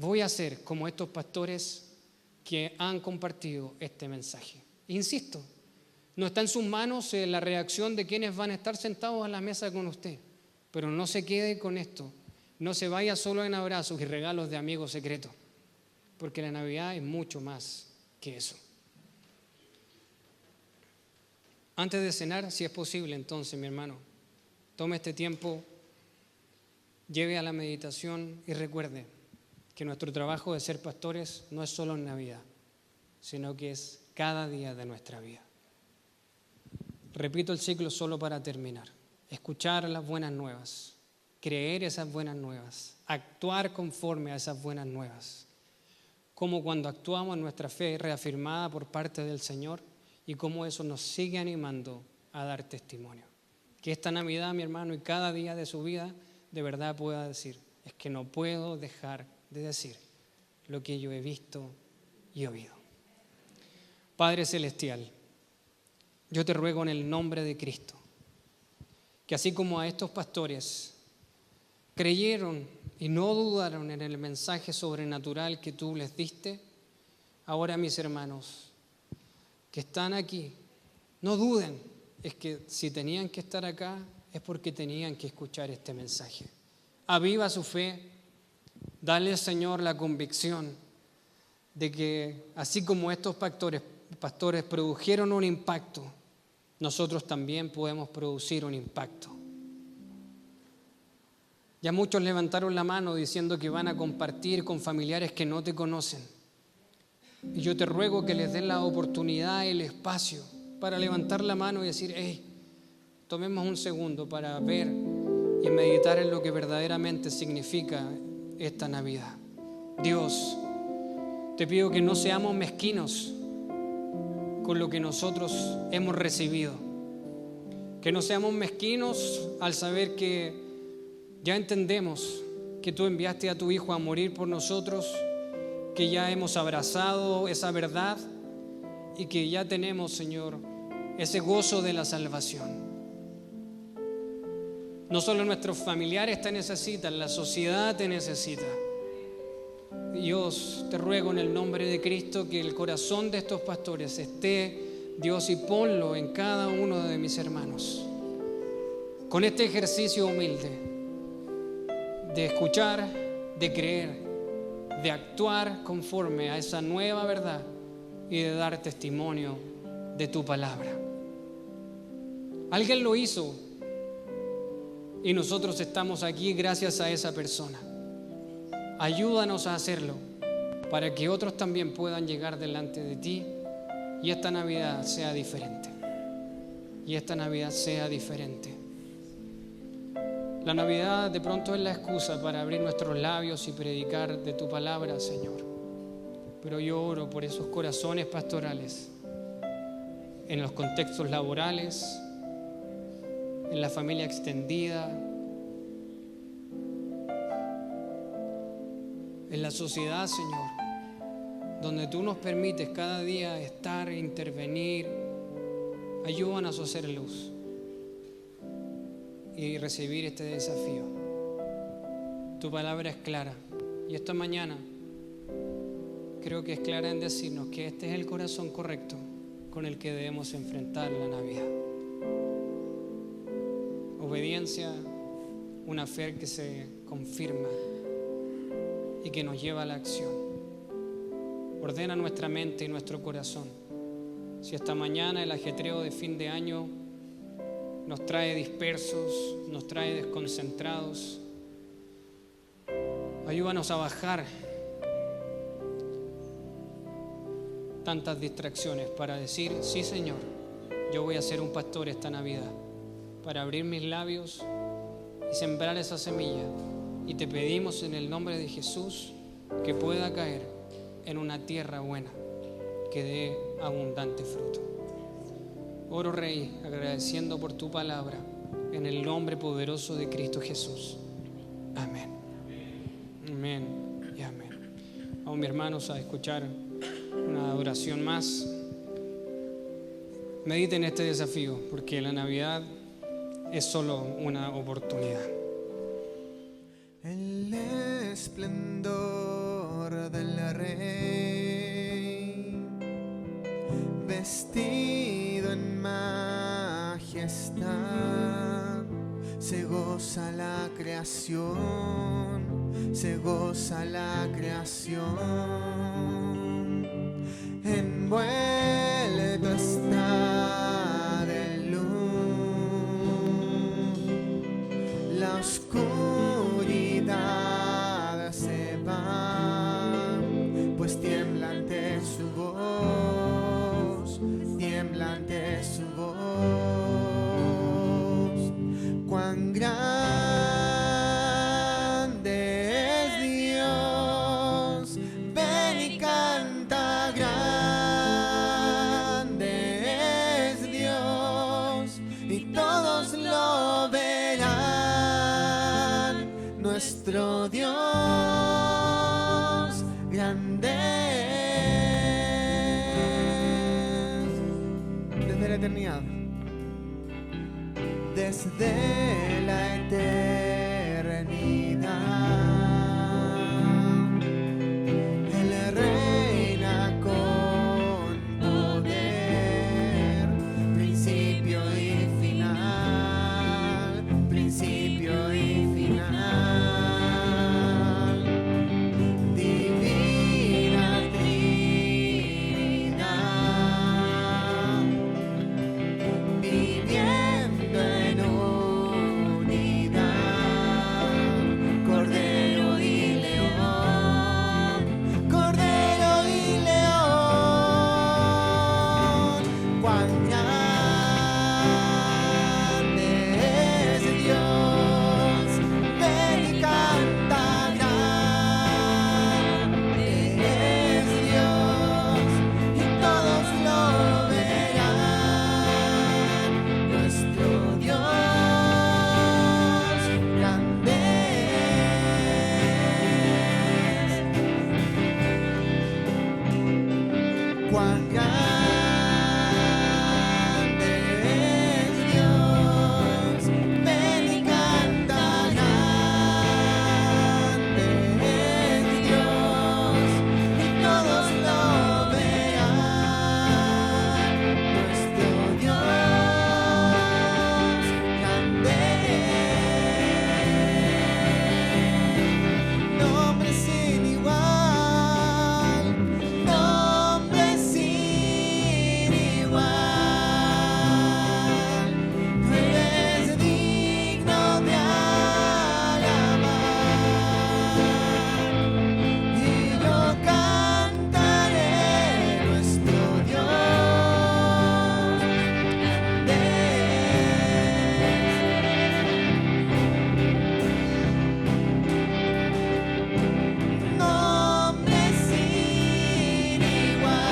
voy a ser como estos pastores que han compartido este mensaje. Insisto, no está en sus manos la reacción de quienes van a estar sentados a la mesa con usted, pero no se quede con esto, no se vaya solo en abrazos y regalos de amigos secretos, porque la Navidad es mucho más que eso. Antes de cenar, si es posible, entonces, mi hermano, tome este tiempo, lleve a la meditación y recuerde que nuestro trabajo de ser pastores no es solo en Navidad, sino que es cada día de nuestra vida. Repito el ciclo solo para terminar. Escuchar las buenas nuevas, creer esas buenas nuevas, actuar conforme a esas buenas nuevas. Como cuando actuamos en nuestra fe reafirmada por parte del Señor y cómo eso nos sigue animando a dar testimonio. Que esta Navidad, mi hermano, y cada día de su vida, de verdad pueda decir, es que no puedo dejar de decir lo que yo he visto y oído. Padre Celestial, yo te ruego en el nombre de Cristo, que así como a estos pastores creyeron y no dudaron en el mensaje sobrenatural que tú les diste, ahora mis hermanos que están aquí, no duden, es que si tenían que estar acá es porque tenían que escuchar este mensaje. Aviva su fe, dale, Señor, la convicción de que así como estos pastores produjeron un impacto, nosotros también podemos producir un impacto. Ya muchos levantaron la mano diciendo que van a compartir con familiares que no te conocen. Y yo te ruego que les den la oportunidad, el espacio para levantar la mano y decir, hey, tomemos un segundo para ver y meditar en lo que verdaderamente significa esta Navidad. Dios, te pido que no seamos mezquinos con lo que nosotros hemos recibido. Que no seamos mezquinos al saber que ya entendemos que tú enviaste a tu Hijo a morir por nosotros, que ya hemos abrazado esa verdad y que ya tenemos, Señor, ese gozo de la salvación. No solo nuestros familiares te necesitan, la sociedad te necesita. Dios, te ruego en el nombre de Cristo que el corazón de estos pastores esté, Dios, y ponlo en cada uno de mis hermanos. Con este ejercicio humilde de escuchar, de creer, de actuar conforme a esa nueva verdad y de dar testimonio de tu palabra. Alguien lo hizo y nosotros estamos aquí gracias a esa persona. Ayúdanos a hacerlo para que otros también puedan llegar delante de ti y esta Navidad sea diferente. Y esta Navidad sea diferente. La Navidad de pronto es la excusa para abrir nuestros labios y predicar de tu palabra, Señor. Pero yo oro por esos corazones pastorales, en los contextos laborales, en la familia extendida, en la sociedad, Señor, donde tú nos permites cada día estar e intervenir. Ayúdanos a hacer luz y recibir este desafío. Tu palabra es clara y esta mañana creo que es clara en decirnos que este es el corazón correcto con el que debemos enfrentar la Navidad. Obediencia, una fe que se confirma y que nos lleva a la acción. Ordena nuestra mente y nuestro corazón. Si esta mañana el ajetreo de fin de año nos trae dispersos, nos trae desconcentrados, ayúdanos a bajar tantas distracciones para decir, sí, Señor, yo voy a ser un pastor esta Navidad, para abrir mis labios y sembrar esa semilla. Y te pedimos en el nombre de Jesús que pueda caer en una tierra buena, que dé abundante fruto. Oro, Rey, agradeciendo por tu palabra, en el nombre poderoso de Cristo Jesús. Amén. Amén y amén. Vamos, mis hermanos, a escuchar una adoración más. Mediten este desafío, porque la Navidad es solo una oportunidad. El esplendor está. Se goza la creación, se goza la creación. Envuelto está de luz, la oscuridad se va, pues tiembla ante su voz, tiembla ante su voz. Cuán grande es Dios, ven y canta, grande es Dios, y todos lo verán, nuestro Dios grande es. Desde la eternidad, desde la eternidad, Él reina con poder, principio y final, principio y final. Divina Trinidad, viviendo en unidad, Cordero y León, Cordero y León. Cuán grande es Dios, ven y canta, grande es Dios, y todos lo verán, nuestro Dios grande es. Cuán grande es Dios, ven y canta, grande es Dios, y todos lo verán, nuestro Dios grande es. Nombre sin igual, nombre sin igual, tú eres digno de alabar, y yo cantaré, nuestro Dios grande es. Nombre sin igual,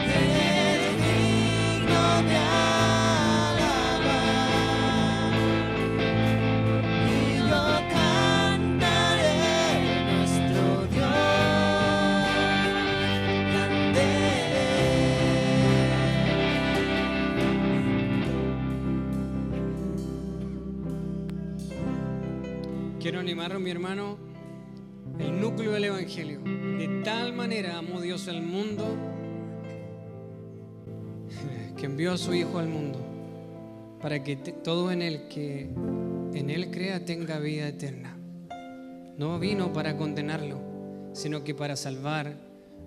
eres digno de alabar, y yo cantaré, nuestro Dios grande. Quiero animar a mi hermano, el núcleo del Evangelio. De tal manera amó Dios al mundo que envió a su Hijo al mundo para que todo en él que en él crea tenga vida eterna. No vino para condenarlo, sino que para salvar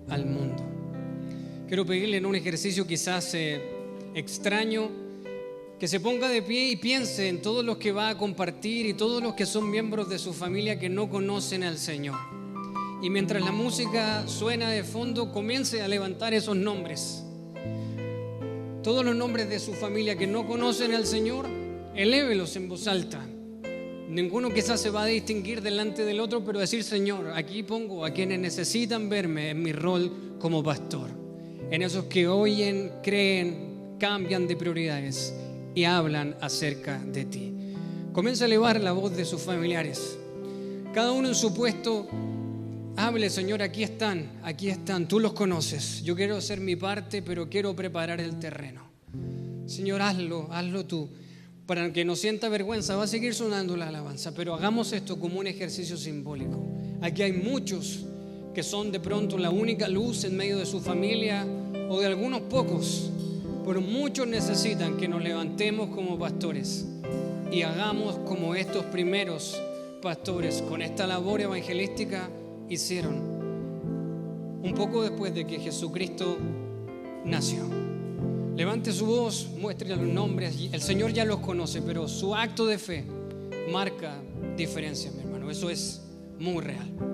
al mundo. Quiero pedirle en un ejercicio quizás extraño, que se ponga de pie y piense en todos los que va a compartir y todos los que son miembros de su familia que no conocen al Señor. Y mientras la música suena de fondo, comience a levantar esos nombres. Todos los nombres de su familia que no conocen al Señor, elévelos en voz alta. Ninguno quizás se va a distinguir delante del otro, pero decir: Señor, aquí pongo a quienes necesitan verme en mi rol como pastor. En esos que oyen, creen, cambian de prioridades y hablan acerca de ti. Comienza a elevar la voz de sus familiares. Cada uno en su puesto, hable: Señor, aquí están, tú los conoces. Yo quiero hacer mi parte, pero quiero preparar el terreno. Señor, hazlo tú. Para que no sienta vergüenza, va a seguir sonando la alabanza, pero hagamos esto como un ejercicio simbólico. Aquí hay muchos que son de pronto la única luz en medio de su familia, o de algunos pocos pero muchos necesitan que nos levantemos como pastores y hagamos como estos primeros pastores con esta labor evangelística hicieron un poco después de que Jesucristo nació. Levante su voz, muestre los nombres. El Señor ya los conoce, pero su acto de fe marca diferencia, mi hermano. Eso es muy real.